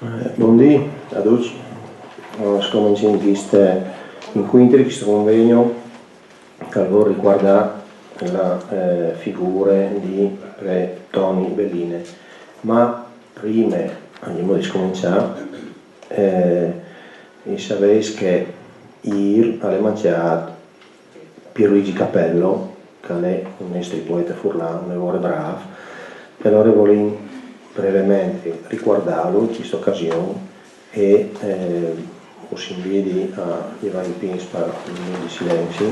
Buondì a tutti. Scominciamo questo incontro, questo convegno che riguarda la figura di Pre Toni Belline. Ma prima andiamo a scominciare, sapete che ieri alle mangiato Pierluigi Capello, che è un nostro poeta furlano, un lavoro bravo, e allora volevo brevemente riguardarlo in questa occasione e us inviti a llevar il pins per un minuto di silenzio.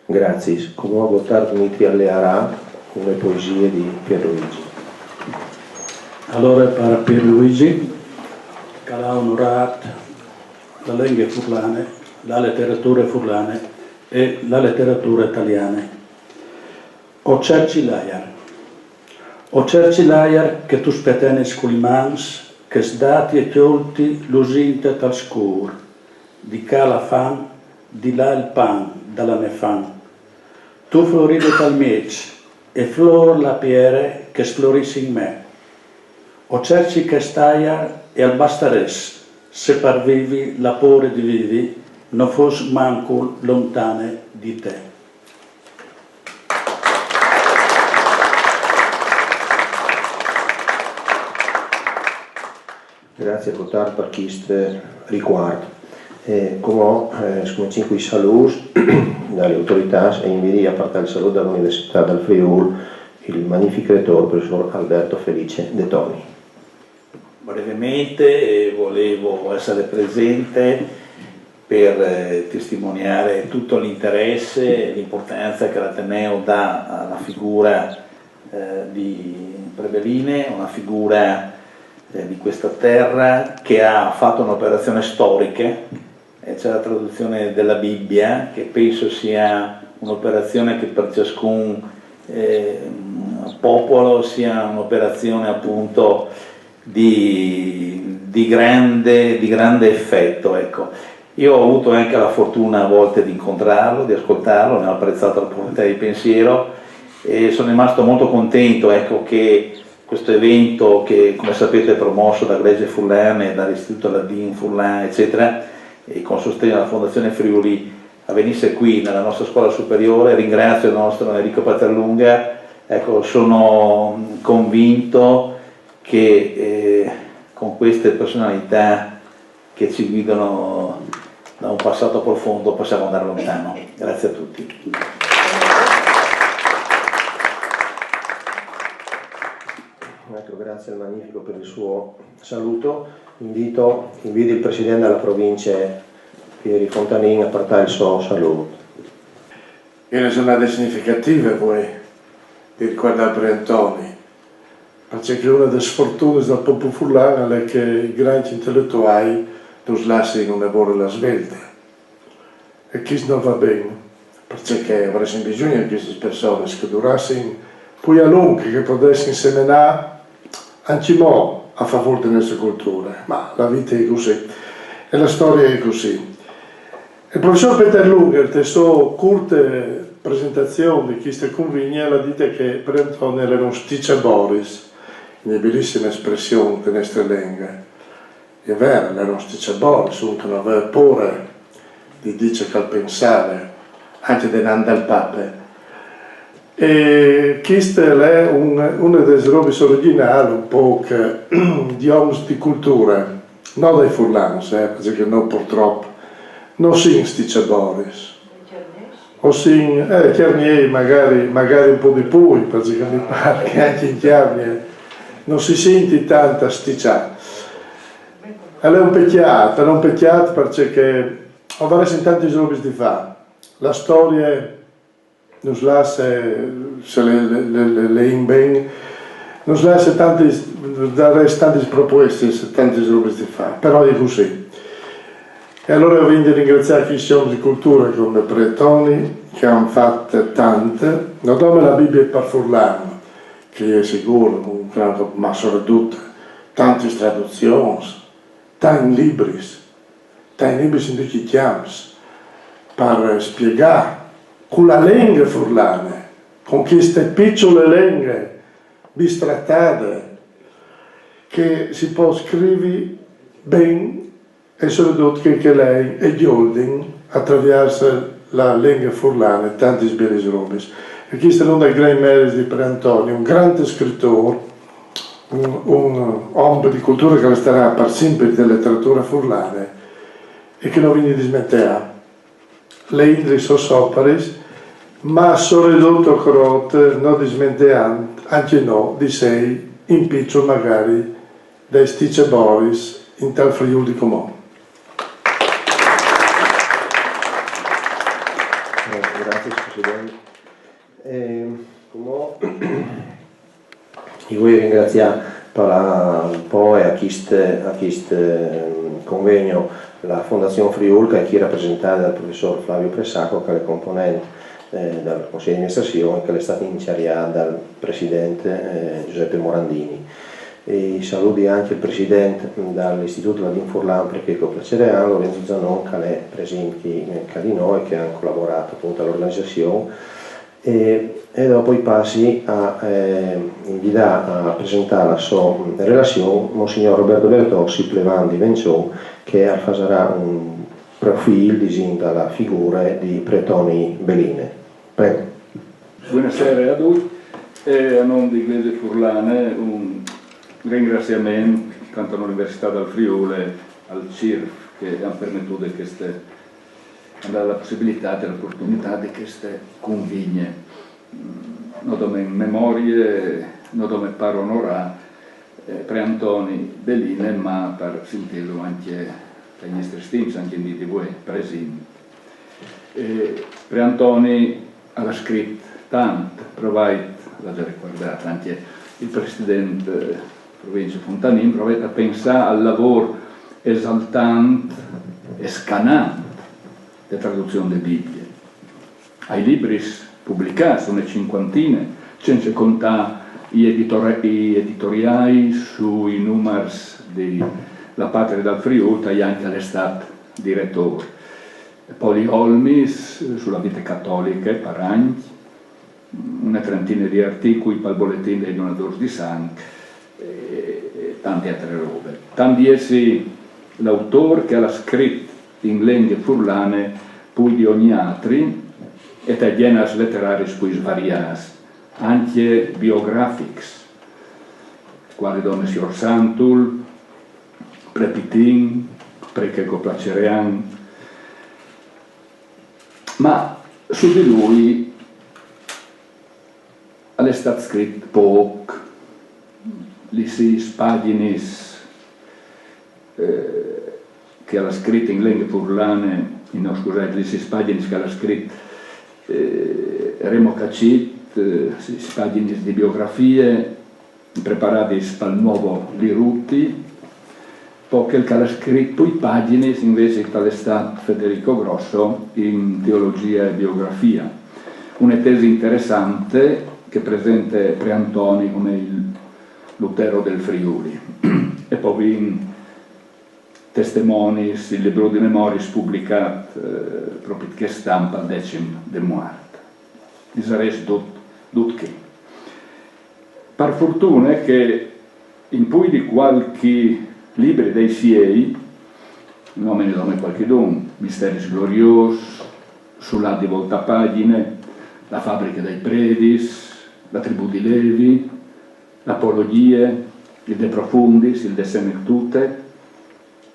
Grazie. Come ho votato Dmitri Alleara con le poesie di Pierluigi. Allora per Pierluigi, che ha onorato la lingua furlana, la letteratura furlana e la letteratura italiana. O cerci l'aiar che tu spetenes col mans, che sdati e chiolti l'usinte tal scur, di ca la fan, di là il pan, dalla me fan. Tu floride tal miec, e flor la piere che sflorissi in me. O cerci che staia e al bastares, se par vivi la pore di vivi, non fos manco lontane di te. Grazie a votare per questo riguardo. Come scominciamo qui i saluti dalle autorità e invito a partire il saluto dall'Università del Friuli il magnifico rettore, professor Alberto Felice De Toni. Brevemente volevo essere presente per testimoniare tutto l'interesse e l'importanza che l'Ateneo dà alla figura di Pre Belline, una figura di questa terra che ha fatto un'operazione storica. C'è la traduzione della Bibbia, che penso sia un'operazione che per ciascun popolo sia un'operazione appunto di grande effetto. Ecco. Io ho avuto anche la fortuna a volte di incontrarlo, di ascoltarlo, ne ho apprezzato la profondità di pensiero e sono rimasto molto contento, ecco, che questo evento, che come sapete è promosso da Gregge Furlan e dall'Istituto Ladin Furlan, eccetera, e con sostegno della Fondazione Friuli, avvenisse qui nella nostra scuola superiore. Ringrazio il nostro Enrico Paterlunga. Ecco, sono convinto che con queste personalità che ci guidano da un passato profondo possiamo andare lontano. Grazie a tutti. Ecco, grazie al Magnifico per il suo saluto. Invito il Presidente della provincia, Pieri Fontanin, a portare il suo saluto. È una giornata significativa poi di ricordare Pre Toni, perché una delle sfortune del popolo furlano è che i grandi intellettuali non lasciano una buona svelta. E questo non va bene, perché avremo bisogno di queste persone che durassero poi a lungo, che potessero seminare anche mo a favore della nostra cultura, ma la vita è così e la storia è così. Il professor Paterlunga, nella sua corta presentazione di questa convegno, ha detto che Pre Toni era un sticcia Boris, una bellissima espressione della nostra lingua. È vero, era un sticcia Boris, uno che non aveva paura di dire che pensare, anche dinanzi al Papa. E questa è una delle robe originali, un po' di uomini di cultura, non dai furlani, perché noi purtroppo non si sticcia Boris. O si, Chiarnier magari un po' di più, perché mi pare che anche in Chiarnier non si sente tanta sticcia. È un peccato perché ho varie tante robe di fare. La storia non lascia, se le ben, non lascia tante proposte, tante robe di fare, però è così. E allora voglio ringraziare chi siamo di cultura come Pre Toni, che hanno fatto tante, non come la Bibbia per Furlano, che è sicuro, ma soprattutto tante traduzioni, tanti libri in tutti i campi, per spiegare con la lingua furlana, con queste piccole lingue bistrattate, che si può scrivere bene e soprattutto che lei e Giolding attraverso la lingua furlana tanti sbirri robe. E questo è uno dei grandi meriti di Pre Antonio, un grande scrittore, un uomo di cultura che resterà per sempre della letteratura furlana e che non viene dismetterà. Le indri sono soparis, ma sono ridotto crotte, non dismenteando, anche no, di sei, in piccio magari, dai Stice Boris, in tal Friuli di Comò. Grazie Presidente. Io voglio ringraziare per un po' a questo convegno la Fondazione Friuli, che è qui rappresentata dal professor Flavio Pressacco, che è componente del Consiglio di amministrazione, che è stato iniziato dal Presidente Giuseppe Morandini. E saluti anche il Presidente dall'Istituto Ladin Furlan, perché con piacere Lorenzo Zanon, che è presente di noi e che ha collaborato appunto all'organizzazione. E dopo i passi a invitare a presentare la sua relazione Monsignor Roberto Bertossi, plevano di Vencion, che farà un profilo dalla figura di Pretoni Beline. Prego. Buonasera a tutti e a nome di Iglesia Furlane un ringraziamento tanto all'Università del Friuli, al CIRF, che hanno permesso di queste la possibilità e l'opportunità di queste convigne. Non come memorie, non come per onorare Pre Antoni Beline, ma per sentirlo anche dai nostri stimi, anche di voi presenti. Pre Antoni ha scritto tanto, provate, l'avete ricordato, anche il Presidente Provincia Fontanin, provate a pensare al lavoro esaltante e scanante di traduzione delle Bibbie, ai libri pubblicati, sono cinquantine, senza contare gli editoriali sui numeri della Patria del Friuli, e anche all'estate direttore. Poi Olmis sulla vita cattolica, Paragni, una trentina di articoli per il bollettino dei donatori di sangue e tante altre robe. Tanti essi l'autore che ha scritto in lingue furlane poi di ogni altri e da generi letterari poi svariati, anche biografics, quali Don Signor Santul, Prepitin, Precheco Placerean, ma su di lui è stato scritto poco, le 6 pagine che ha scritto in lingue furlane, no scusate, le 6 pagine che ha scritto Remo Cacit, 6 pagine di biografie preparate per il nuovo Lirutti, poi che ha scritto poi pagine invece che stato Federico Grosso in teologia e biografia. Una tesi interessante che presenta Pre Antoni come il Lutero del Friuli e poi in testimoni, il libro di memorie pubblicato proprio che stampa al 10° de Muart. Di sarei tutto che. Per fortuna che in poi di qualche libro dei Siei, nome ne nome qualche don, Misteri Gloriosi, sulla di voltapagine, la fabbrica dei Predis, la tribù di Levi, l'Apologie, il De Profundis, il De Senectute,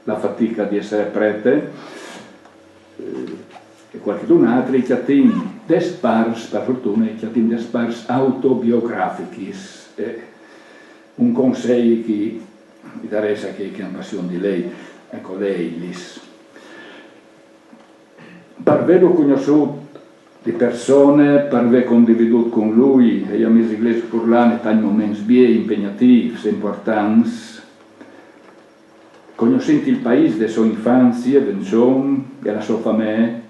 la fatica di essere prete, e qualche altro, i chiatini despars, per fortuna, i chiatini despars autobiograficis, un consiglio che mi interessa che ha passione di lei, ecco lei, Lis. Per averlo conosciuto di persone, per aver condividuto con lui e gli amici inglesi furlani tanti momenti bien impegnativi, importanti, conoscendo il paese della sua infanzia, Vencion, e la sua famiglia,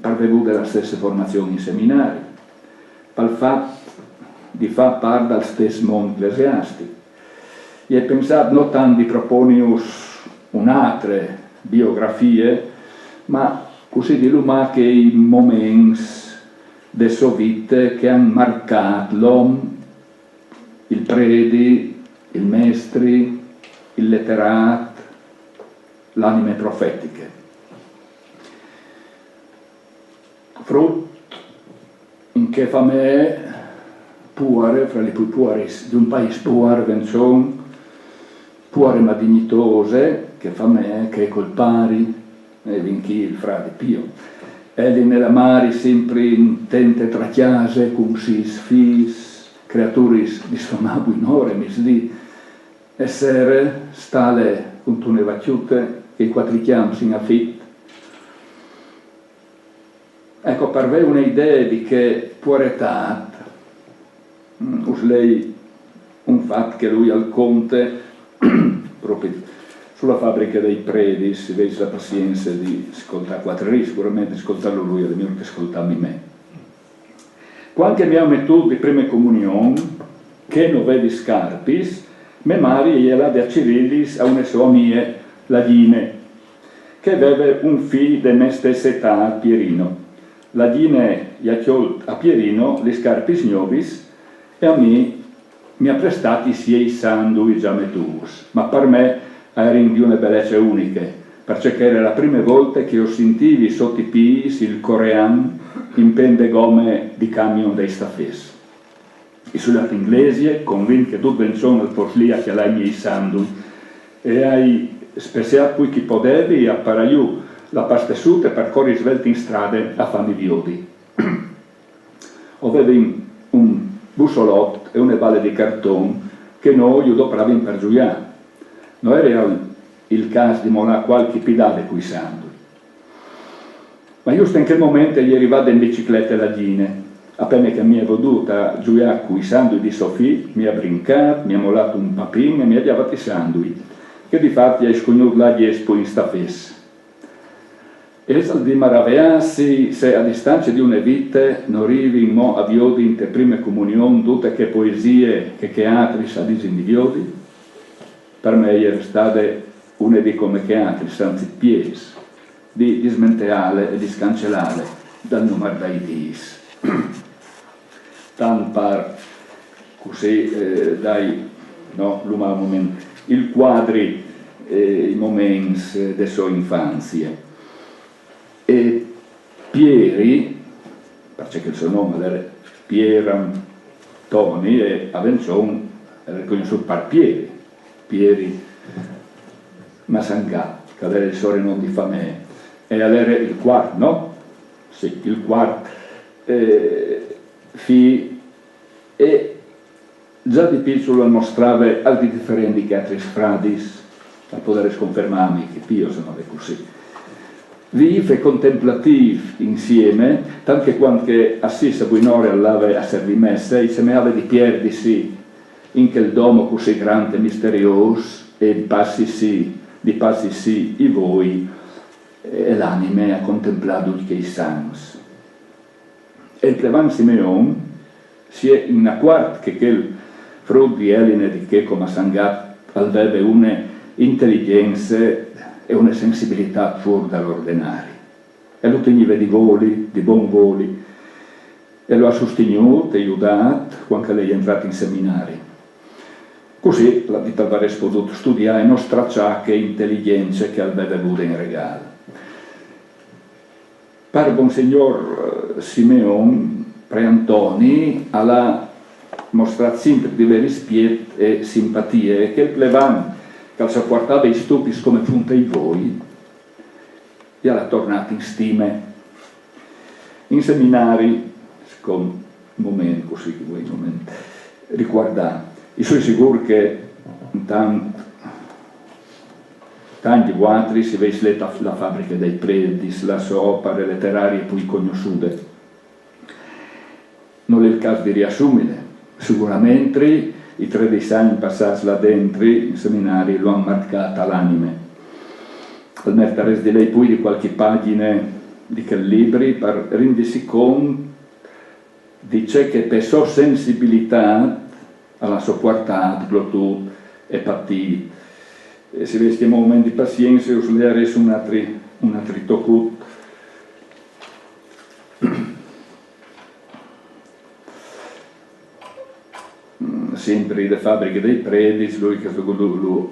per avuto della stessa formazione in seminario, per il fatto di far parte del stesso mondo ecclesiastico. e pensato non tanto di proponius un'altre biografie, ma così di lumà che i momenti de sua vita che hanno marcato l'uomo, il predi, il mestri, il letterato, l'anime profetiche. Frutto in che fa me puare, fra le più puari di un paese puare, venson, puare ma dignitose, che fa me, che col pari, e vinchi il frate Pio. Egli nella mari sempre intente tra chiase, cum sis fis, creaturis disfamabu in ore, misdi, essere stale con tune vacchiute, che i quattro chiam sin affit. Ecco, per me un'idea di che può retat, lei un fatto che lui al conte, proprio sulla fabbrica dei predi, si vede la pazienza di ascoltare quattro rischi, sicuramente ascoltarlo lui è meglio che ascoltarmi me. Quando mi ha messo di prima comunione, che non vedi scarpis, me mari gliela de Cirillis a una sua mie ladine, che aveva un figlio di me stessa età, Pierino. Ladine gli a Pierino le scarpis novis e a me mi ha prestati sia i sandui già metus, ma per me erano di una bellezza unica, perché era la prima volta che io sentivi sotto i piedi il coreano in pende gomme di camion dei staffes. I soldati inglesi, convinti che tutto bensono al portlia che lei mi sandui, e hai spessato poi chi potevi a paraiù la pasta sud per corri svelti in strade a farmi viodi. Avevi un bussolotto e una valle di cartone che noi dopravi per giuiare. Non era il caso di molare qualche pidale coi sandui. Ma giusto in quel momento gli arrivava in bicicletta la Gine. Appena che mi è veduta giuiare coi sandui di Sofì, mi ha brincato, mi ha molato un papin e mi ha chiavato i sandui, che di fatti hai sconosciuto la Jespo in stafes. E di maravigliarsi se a distanza di una vita non arrivi in mo a viodi in te prime comunioni tutte che poesie che altri sa disin di viodi, per me era stata una di come che altri sanzi pies di smenteare e di scancellare dal numero dei dis. Tan par così dai no l'umano momento il quadri i momenti della sua infanzia. E Pieri, perché il suo nome era Pier Antoni e Avenson era riconosciuto per Pieri, Pieri Masangà, che era il sovrannome di famiglia, e era il quarto, no? Sì, il quarto e già di piccolo mostrava altri differenti che altri fradis, per poter sconfermarmi che Pio sono così. Vive contemplativ insieme, tanto che quando assiste a buon'ora all'ave a servimessa, e se me ave di pierdisi in quel domo così grande e misterioso, e di passi sì i voi, e l'anime ha contemplato che i sans. E il Clevan Simeon si è in una quarta che quel frutto di Eline di che come Sangat aveva una intelligenza e una sensibilità fuori dall'ordinario. E lo teneva di voli, di buon voli, e lo ha sostenuto e aiutato quando lei è entrata in seminario. Così la vita avrebbe potuto studiare e non stracciare che intelligenze che aveva avuto in regalo. Per Monsignor Simeon Preantoni alla mostrato sempre di rispetto e simpatie che il Plevan che sopportava i stupis come punta i voi e era tornato in stime in seminari con momenti così che voi momenti riguardate. Io sono sicuro che tanti altri si vede la fabbrica dei predis, la sua opera letteraria poi conosciute. Non è il caso di riassumere, sicuramente i 13 anni passati là dentro in seminari lo hanno marcata l'anime. Al mercato di lei poi di qualche pagina di quel libro per rendersi conto di ciò che per sua sensibilità alla sua portata, e patì. E se avessi un momento di pazienza, io userei un altro tocco. Sempre le fabbriche dei Predis, lui che intitola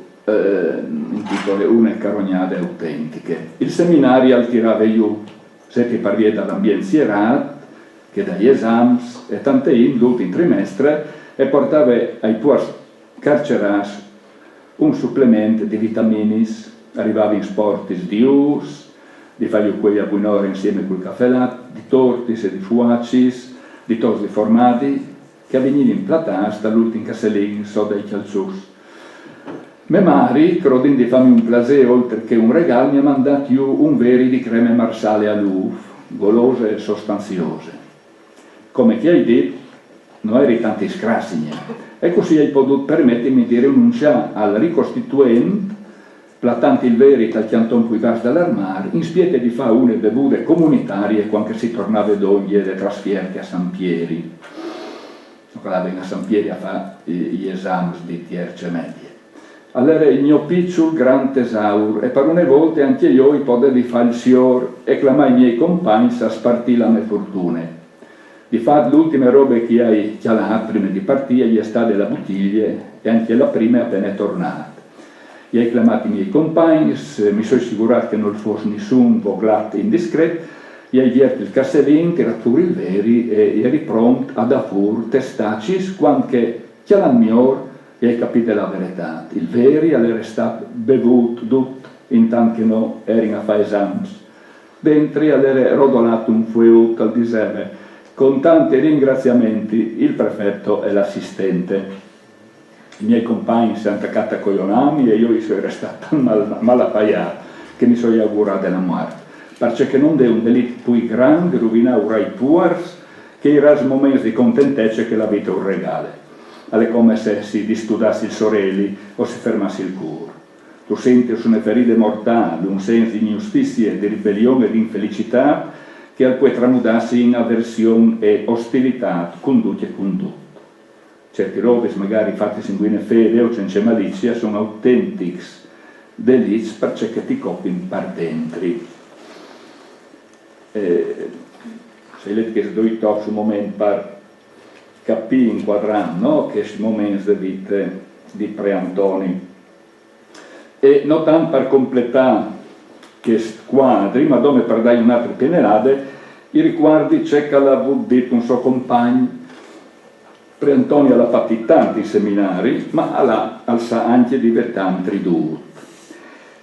Une carognate autentiche. Il seminario altirava io, se che parvie dall'ambiente sierat, che dagli esami, e tante in l'ultimo trimestre, e portava ai puoi carcerati un supplemento di vitaminis, arrivava in sportis di us, di fargli quei a buon'ora insieme col caffè latte, di tortis e di fuacis, di tosi formati, che venivano implatati dall'ultimo cassellino so dai calzus. Me mari, crodin di farmi un plaisir oltre che un regalo, mi ha mandato io un veri di creme marsale a luf, golose e sostanziose. Come ti hai detto, non eri tanti scrassigne, e così hai potuto permettermi di rinunciare al ricostituente, platanti il veri dal chianton puivars dall'armar, in spiete di fare une bevute comunitarie quando si tornava d'ogni e le trasferte a San Pieri. Andava a San Pieri a fare gli esami di terze medie. Allora il mio piccolo gran tesauro, e per una volta anche io potevo fare il signor e clamare i miei compagni a spartire la mie fortune. Di fare l'ultima roba che hai chiamato prima di partire gli è stata la bottiglia e anche la prima è appena tornata. Gli hai chiamato i miei compagni, mi sono assicurato che non fosse nessun voglato indiscreto, gli hai avviato il cassellino, tirato fuori il veri e eri pronto ad affur testacis quando che la miglior e hai capito la verità. Il veri era stato bevuto tutto intanto che noi eri a fare esami. Dentro era rodolato un fuoco al diseve. Con tanti ringraziamenti il prefetto e l'assistente. I miei compagni si sono attaccati a coglionami e io sono restato malappaiato che mi sono augurato la morte. Perché non è un delitto più grande rovinare i puars che i rari momenti di contentezza che la vita un regale. È come se si distudassi il sorelli o si fermassi il cuore. Tu senti su una ferita mortale, un senso di ingiustizia, di ribellione e di infelicità che al puoi tramudarsi in avversione e ostilità, condotte e condotto. Certi robe, magari fatti in fede o senza malizia, sono autentici delitti perché ti copin per dentro. Se lei che due tocchi un momento per capire, inquadrare, no? Che è il momento di vita di Preantoni. E non tanto per completare questi quadri, ma dove per dare un'altra pianelade, i riguardi c'è che l'ha detto un suo compagno, Preantoni alla fatti tanti seminari, ma alla alza anche divertanti due.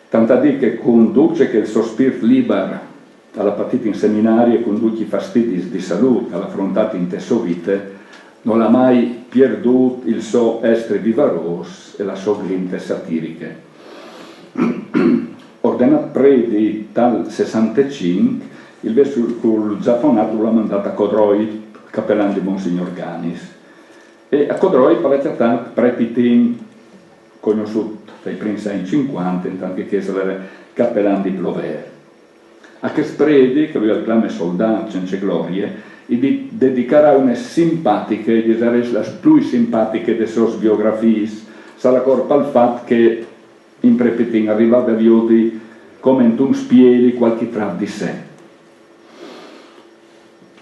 Tant'è dire che conduce che il suo spirito libero alla partita in seminari e conduce i fastidi di salute all'affrontati in te sue vite, non ha mai perduto il suo essere vivaros e la sua glinte satiriche. Ordenato predi tal 65, il vescovo Zaffonato l'ha mandato a Codroi, cappellano di Monsignor Ganis. E a Codroi parla prepitin conosciuto dai primi anni 50, intanto che era cappellano di Plover. A che spredi, che lui acclama soldato senza glorie, e dedicherà una simpatiche, gli sarà la più simpatiche delle sue biografie, sarà corpo al fatto che in prepitin arrivava a viodi come in un spieli qualche tra di sé.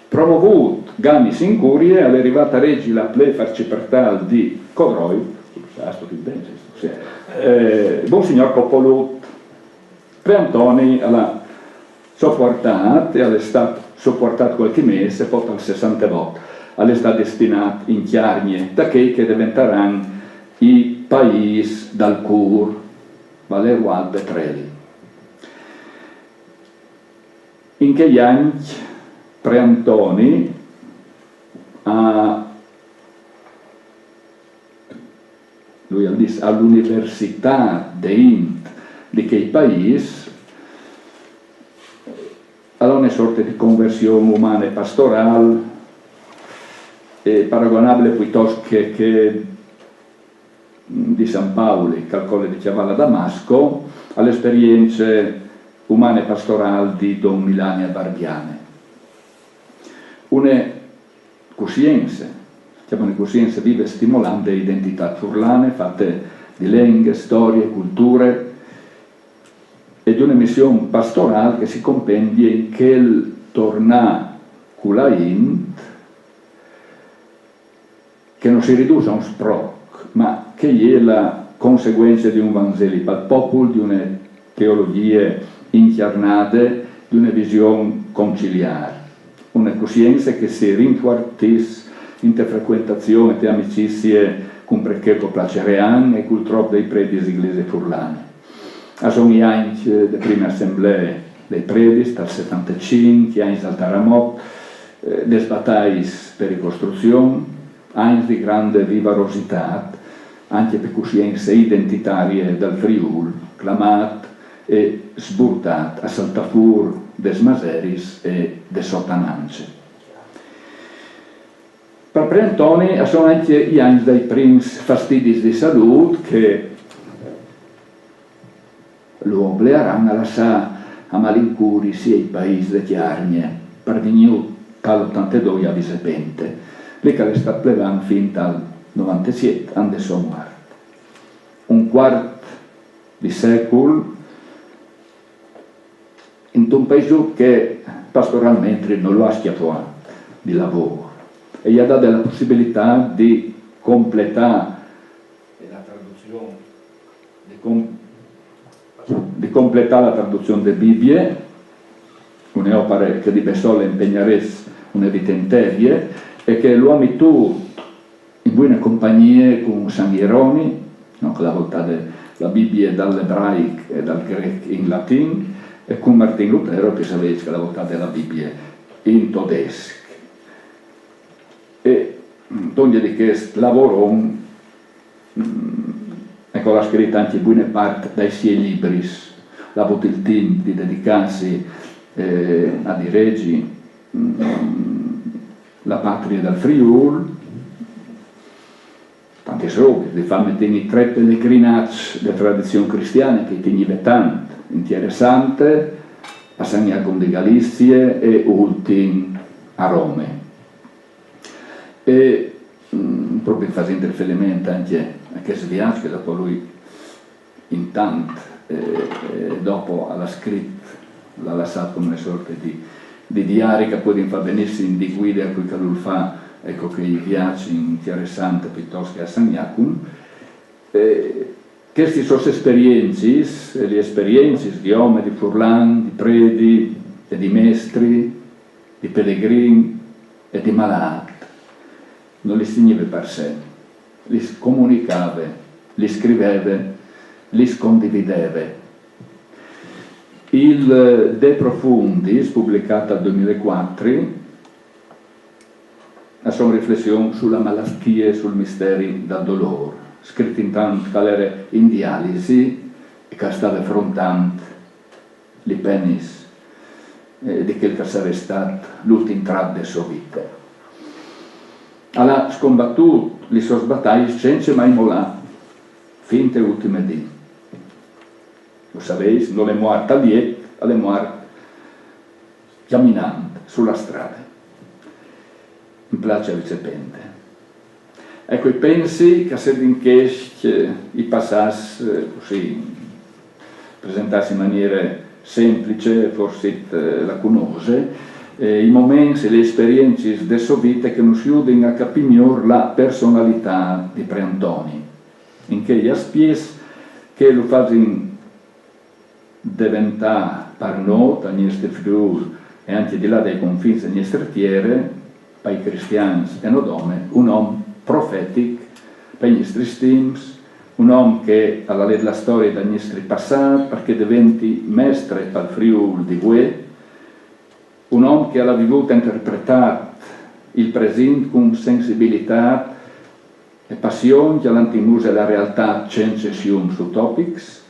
Promovuto Ganis in curie, all'arrivata Regi la plefa cipertal di Codroi, Monsignor Coppolut, Preantoni alla sopportato e è stato sopportato qualche mese, poi al 60 volte, è stato destinato in chiarnie da che diventeranno i paesi dal cur, Valero Albetrelli. In che anni Preantoni all'università di quei paesi allora una sorta di conversione umana e pastorale paragonabile piuttosto che di San Paolo, Calcole di Chiavala Damasco, alle esperienze umane e pastorali di Don Milania Barbiane. Una coscienza, chiamano coscienza vive stimolante identità furlane fatte di lingue, storie, culture, e di una missione pastorale che si compendia in quel tornà culain, che non si riduce a un sproc, ma che è la conseguenza di un Vangelo per il popolo, di una teologia incarnate, di una visione conciliare, una coscienza che si rinfortisce in frequentazione e amicizie con perché piacerean e col troppo dei preti dell'Iglesia furlane. A sono gli anni delle prime assemblee dei preti, dal 75, gli anni dal Taramot, le battaglie per ricostruzione, anni di grande vivarosità, anche per coscienze identitarie dal Friul, clamat e sburtat a saltafur des Maseris e des Sottanance. Per Preantoni sono anche gli anni dei primi fastidi di salute che lo obbligheranno a lasciare a malincuri sia i paesi di Chiarnie, per venire dall'82 a Visepente, le che le sta plevando fin dal 97, ande sono morte. Un quarto di secolo in un paese che pastoralmente non lo ha schiaffato di lavoro e gli ha dato la possibilità di completare la traduzione, di completare la traduzione delle Bibbie, un'opera che di Bessola impegneresse una vita intera e che lo ha messo in buone compagnie con San Hieroni, no, che la volta la Bibbia dall'ebraico e dal greco in latino, e con Martin Lutero che sapeva che la volta della Bibbia in tedesco. E ogni di questo lavoro ecco la scritta anche buona parte dai suoi libri, ha avuto il tempo di dedicarsi a dirigere la patria del Friul, tante robe, di fame tenere tre pellegrinaggi della tradizione cristiana che teneva tanto interessante a San Jacopo di Galizie e ultimo a Roma. E proprio facendo riferimento anche a questo viaggio che dopo lui intanto dopo alla scritto l'ha lasciato come una sorta di diario che poi fa benissimo di guida a cui lui fa, ecco che i viaggi interessanti piuttosto che a San Jacopo. Queste sono esperienze, le esperienze di uomini, di furlan, di preti, e di mestri, di pellegrini e di malati. Non li stigneva per sé, li comunicava, li scriveva, li condivideva. Il De Profundis, pubblicato nel 2004, la sua riflessione sulla malattia e sul mistero del dolore, scritto intanto che era in dialisi e che stava affrontando le penis di quel che sarebbe stato l'ultimo tratto della sua vita. Ha scombattuto le sue battaglie senza mai mollare, fin alle ultime dì. Lo sapete, non è morta lì, è morta camminando sulla strada, in piazza Visepente. Ecco, i pensi che se d'inchieste i passassi così, presentarsi in maniera semplice, forse la conosce, i momenti e le esperienze della sua vita che non si aiutano a capire la personalità di Preantoni, in che gli aspies che lo fanno diventare per noi, a nostro Friuli e anche di là dai confini delle nostre terre, per i cristiani e non un uomo profetico per i nostri stims, un uomo che alla la storia dei nostri passati perché diventi mestre per il Friuli di Gue, un uomo che ha voluto interpretare il presente con sensibilità e passione, che ha antimusa la realtà senza su topics,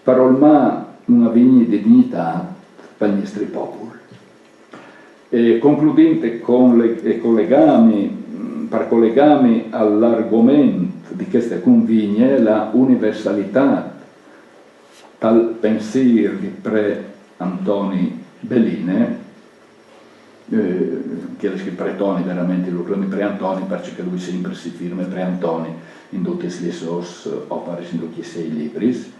per ormai una vigna di dignità per i nostri popoli. E concludente con per collegarmi all'argomento di queste convigne, la universalità tal pensiero di Pre Antoni Belline, che le scrive Pretoni veramente, lo chiama Preantoni perché lui sempre si firma Preantoni in tutte le sue opere, in tutti i sei libri.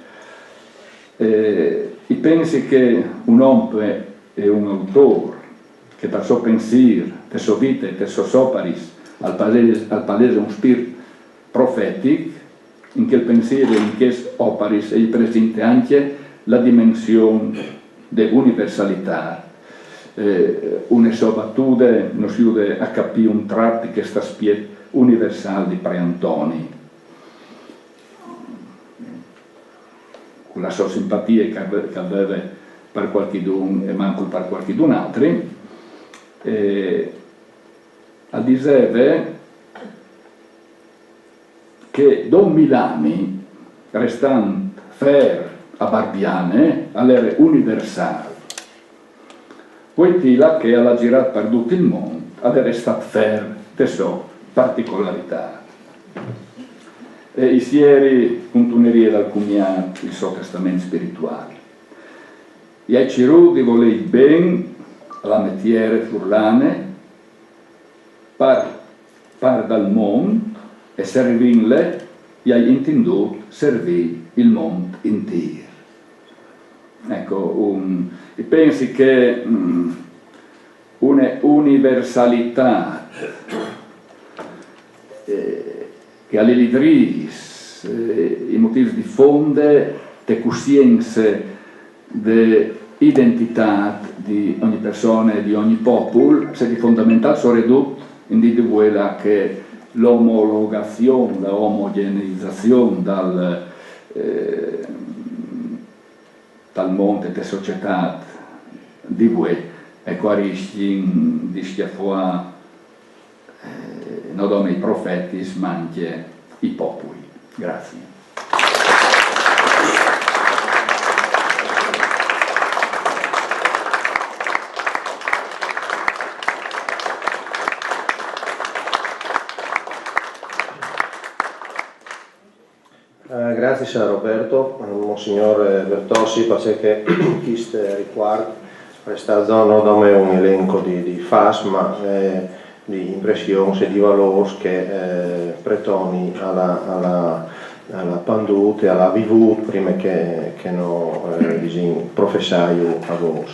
E pensi che un uomo è un autore che per suo pensiero, per sua vita e per sue opere al palese un spirito profetico, in quel pensiero e in queste opere è presente anche la dimensione dell'universalità. Una sua battuta non si usa a capire un tratto che sta spiet universale di Preantoni, con la sua simpatia che aveva per qualcuno e manco per qualcun altro, diceva che Don Milani, restando fer a Barbiane, all'era universale, poiché che alla girato per tutto il mondo, all'era stato fer de sua particolarità. E i sieri continuerie dal cugnato il suo testamento spirituale. E ai cirudi volei ben alla metiere furlane par dal mondo e servinle e hai intendut servì il mondo intero. Ecco, pensi che una universalità che alle lidris i motivi di fonde te coscienze de identità di ogni persona e di ogni popolo se di fondamentale sono ridotto in di quella che l'omologazione, la omogeneizzazione dal mondo e delle società di voi e qua rischi di schiaffare non solo i profeti ma anche i popoli. Grazie. Grazie a Roberto, Monsignor Bertossi, perché questo riguardo questa zona non è un elenco di fas, ma di impressioni e di valori che Pretoni alla pandute, alla vivuto prima che non professaio a voi.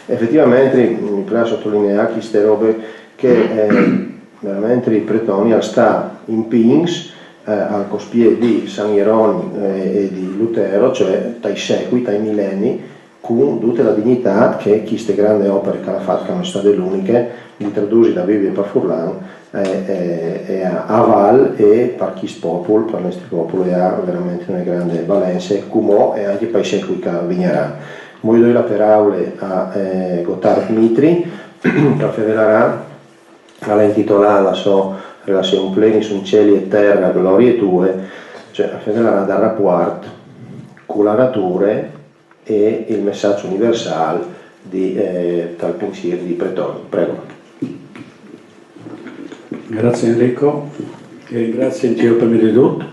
Effettivamente mi piace sottolineare queste robe che veramente Pretoni sta in pins al cospie di San Ieroni e di Lutero, cioè dai secoli, dai millenni, con tutta la dignità che queste grandi opere che ha fatto, che non sono state l'uniche, di tradursi da Bibbia per Furlan, a Val e per questo popolo, per il nostro popolo, ha veramente una grande valenza, come e anche per i secoli che vignerà. Noi do la parola a Gotthard Dmitri, che svelerà, l'ha intitolata la sua relazione pleni su cieli e terra, glorie tue, cioè svelerà dal rapporto con la natura e il messaggio universale dal pensiero di Pretoni. Prego. Grazie Enrico e grazie anche per me tutto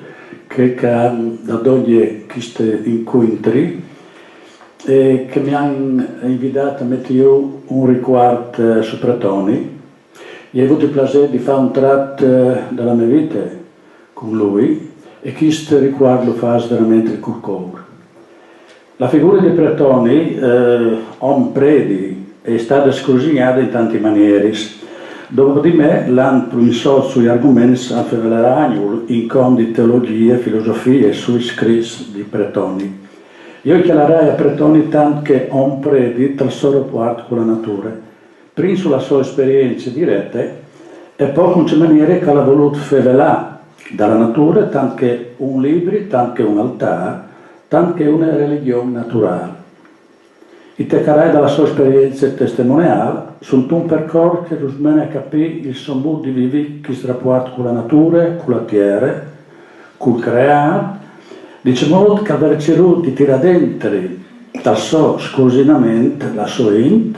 che da ogni questi incontri e che mi hanno invitato a mettere un riguardo su Pretoni. Io ho avuto il piacere di fare un tratto della mia vita con lui e questo riguardo lo fa veramente col cuore. La figura di Pretoni, om predi, è stata scrutinata in tanti manieri. Dopo di me l'hanno insolto sugli argomenti a Feveleragno, in con di teologia, filosofia e sui scritti di Pretoni. Io chiamerei a Pretoni tanto che om predi dal suo rapporto con la natura. Prima sulla sua esperienza diretta e poi in maniera che l'ha voluto fevelare dalla natura, tanto che un libro, tanto che un altare, tanto che una religione naturale. I teccarai dalla sua esperienza testimoniale sono un percorso che ci mena a capire il suo modo di vivere questo rapporto con la natura, con la terra, con il creare, dice molto che aver ceduto di tirare dentro dal suo scosinamento, la sua int,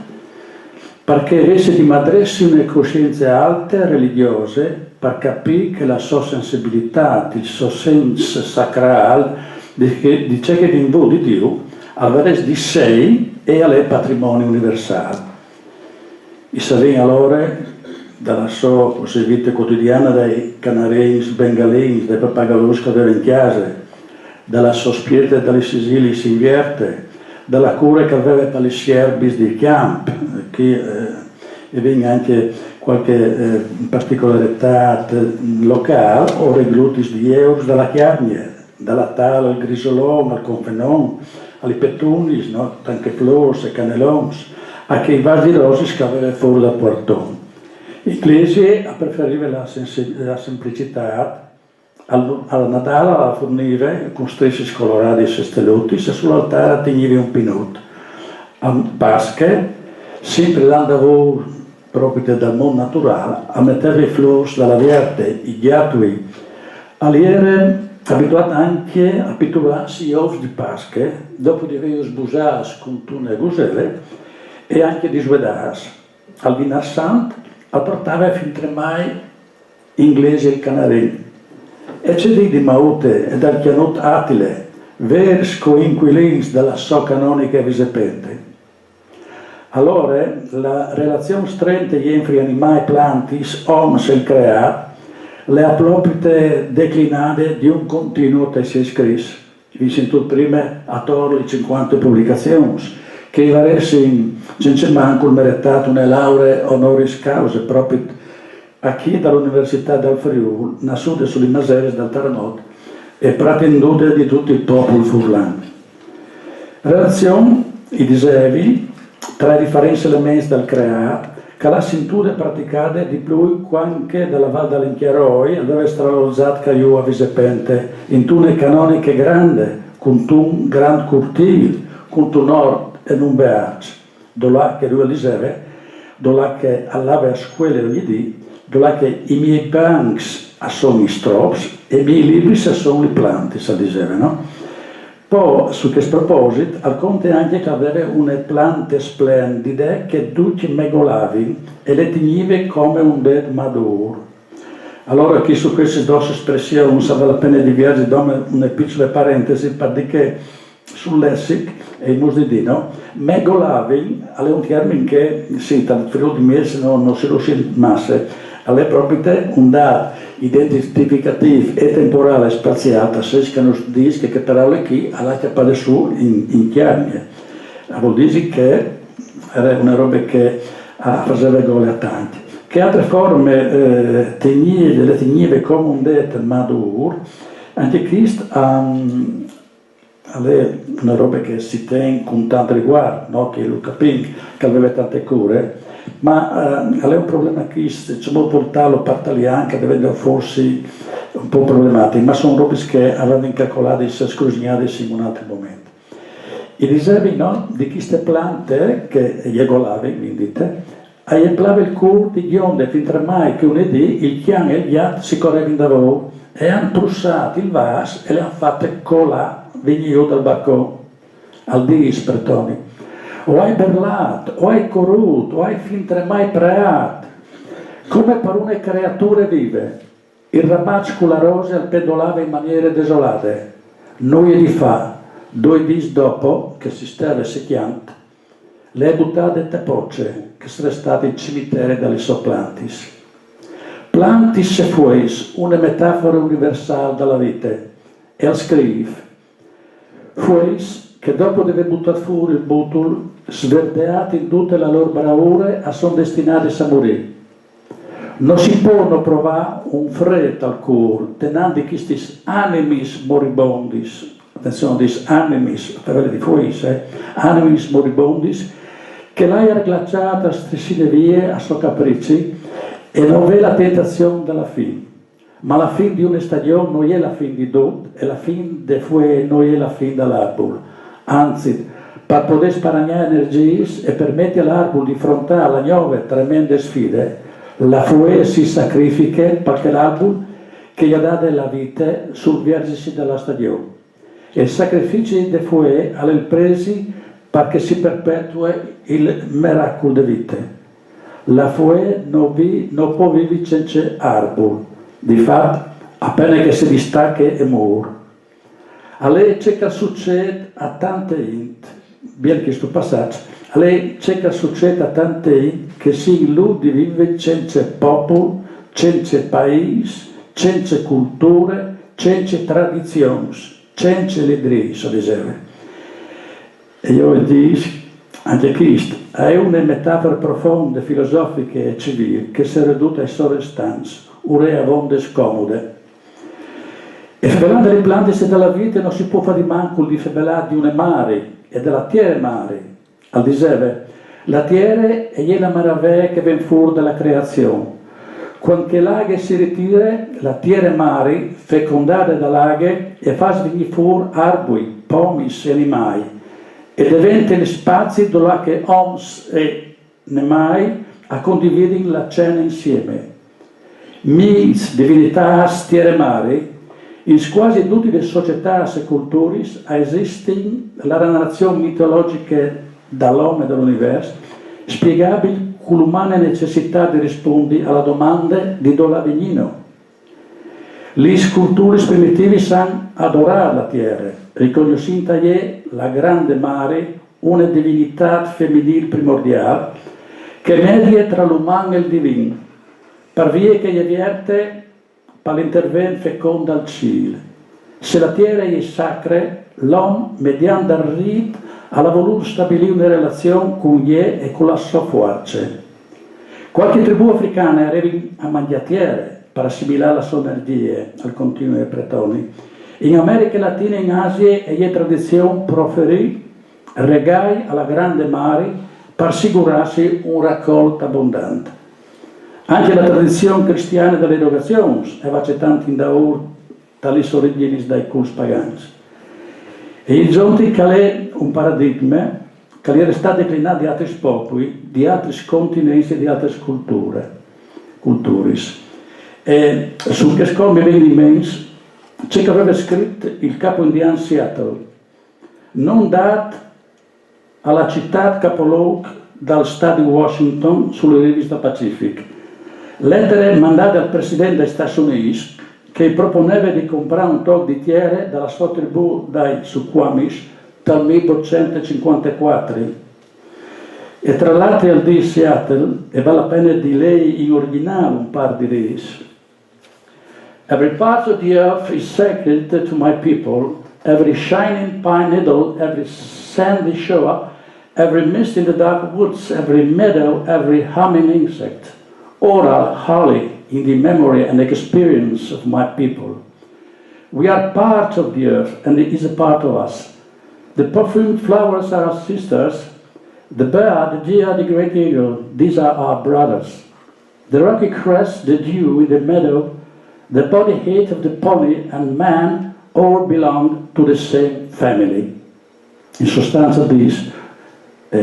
perché avesse di madressi una coscienza alta, religiose, per capire che la sua sensibilità, il suo senso sacrale, di ciò che in voi di Dio, avesse di sé e alle patrimonio universale. I savien allora, dalla sua vita quotidiana, dai canarins bengalins, dai pappagallos che aveva in casa, dalla sospirita dalle Sicili si inverte, dalla cura che aveva per le sierbis di camp, che e venga anche qualche particolarità locale o reglutis di euro dalla chiarnia, dalla tala al grisolon, al confenon, alle petunis, no? Anche flors e canelons, anche i vasi rosi che aveva fuori dal portone. L'Ecclesia preferiva la semplicità, al Natale la forniva con strisce colorati e stelluti, e sull'altare teniva un pinot. A Pascha, sempre l'andavo proprio dal mondo naturale, a mettere i flors dalla verde, i ghiaccioli. All'era abituato anche a pitturarsi gli ov di Pascha, dopo di aver sbusato con tune e guselle, e anche di svedarsi. Al Dinar Sant portava fin tremai inglesi il canarin. E c'è di Maute e dal Chianut Atile, vers coinquilins della so canonica visepente. Allora, la relazione stretta entre animali plantis, homs e il creat, le appropriate declinate di un continuo testo scritto. Vi sento prima a torno 50 pubblicazioni, che varessi senza manco meritato una laurea honoris causa proprio a chi dall'Università del Friuli, nascute sulle maseres del Taranot e pretendute di tutto il popolo furlano. Relazione, i dicevi, tra i differenti elementi del creato, che la cintura praticata di più anche dalla Val dell'Inchiaroi, dove stralozzato che io a Visepente, in tune canoniche grande, con un gran cortile, con un nord e un beac, dove che lui diceva, dove che all'ave a scuola ogni dì, dove che i miei banks sono i strops e i miei libri sono i planti, si diceva, no? Poi, su questo proposito, al conte anche che aveva una piante splendide che tutti megolavi e le tenive come un bed maduro. Allora, qui su queste due espressioni non sa la pena di viaggiare, do una piccola parentesi per dire che sul lessic e il musdidino, megolavi è un termine che, sì, dal Friuli di Mese non si riuscì massa, è proprio un dato identificativo e temporale spaziale, se che non dice che per alle chi alla capare su in chiarnia. Vuol dire che era una roba che faceva gole a tanti. Che altre forme le tenive come un detto maduro, anche Cristo è una roba che si tiene con tanto riguardo, no? Che Luca Pink, che aveva tante cure, ma è un problema che c'è molto portarlo parte anche diventa forse un po' problematico, ma sono robe che avevano incalcolato e si scrutinate in un altro momento. I riservi, no, di queste piante che gli golavi, quindi aiemplava il cuore di gionde fin tra mai che unedì il chian e il ghiat si correvano da voi e hanno trussato il vas e le hanno fatte colà venire dal balcone al dis per Toni. O hai berlato, o hai corruto, o hai fin tre mai preato, come per una creatura vive. Il ramazzo con la rosa pedolava in maniere desolate. Noi di fa, 2 dis dopo, che si stava secchiando, le buttate tepocce, che sono state il cimitero dalle soplantis. Plantis se fuis, una metafora universale della vita, e al scrive, fuis che dopo di aver buttato fuori il butul, sverdeati in tutte le loro bravure, sono destinati a morire. Non si può provare un freddo al cuore, tenendo questi animis moribondis, attenzione, dis animis, per di fuis, animis moribondis, che l'hai glacciata stessine vie a suoi capricci e non vede la tentazione della fine. Ma la fine di una stagione non è la fine di tutto e la fine de fue non è la fine dell'arbolo. Anzi, per poter sparagnare energie e permettere all'arbolo di affrontare le nuove tremende sfide, la fue si sacrifica perché l'arbolo che gli ha dato la vita sul vertice della stagione. E il sacrificio de fue alle presi perché si perpetua il miracolo di vita. La fue non può vivere senza arbolo. Di fatto, appena che si distacca e muore. A lei c'è che succede a tante int, bien questo passaggio, lei c'è che succede a tanti che si illudi vive senza popolo, senza paese, senza culture, senza tradizioni, senza legri, so diceva. E io dico, anche questo, è una metafora profonda, filosofica e civile che si è ridotta ai sole stanze, urea vonde scomode. E parlando delle piante della vita non si può fare di manco di parlare di una mare e della terra mare. Al diceva, la terra è la maraviglia che viene fuori dalla creazione. Quando l'aghe si ritira, la terra mare, fecondata dall'aghe, e fa venire fuori arbui, pomis e animali, e diventa gli spazi dove che oms e nemai a condividere la cena insieme. Mils divinità terra mare, in quasi tutte le società e culture esiste la narrazione mitologica dall'uomo e dall'universo, spiegabile con l'umana necessità di rispondere alla domanda di dove venino. Le culture primitive sanno adorare la terra, riconoscendo la grande mare, una divinità femminile primordiale, che media tra l'umano e il divino, per via che gli avvierte per l'intervento fecondo al cielo. Se la terra è sacra, l'uomo, mediante il rito, ha voluto stabilire una relazione con gli e con la sua forza. Qualche tribù africana arriva a mangiare per assimilare la sua energia al continuo dei pretoni. In America Latina e in Asia è tradizione proferire regali alla grande mare per assicurarsi un raccolto abbondante. Anche la tradizione cristiana delle erogazioni è accettata in daur tali origini dai culti pagani. E il giunti che è un paradigma che era stato declinato di altri popoli, di altri continenti e di altre culture. E sul che scorme viene immenso, c'è che aveva scritto il capo indiano Seattle, non dato alla città capoluogo dal Stato di Washington sulle rive del Pacifico. Lettere mandate al presidente degli Stati Uniti che proponeva di comprare un tocco di terra dalla sua tribù dai Suquamish dal 1854. E tra l'altro al di Seattle, e vale la pena di lei in originale un par di ris. Every part of the earth is sacred to my people, every shining pine needle, every sandy shore, every mist in the dark woods, every meadow, every humming insect, all are holy in the memory and experience of my people. We are part of the earth, and it is a part of us. The perfumed flowers are our sisters. The bird, the deer, the great eagle, these are our brothers. The rocky crest, the dew in the meadow, the body heat of the pony and man, all belong to the same family. In sostanza dice,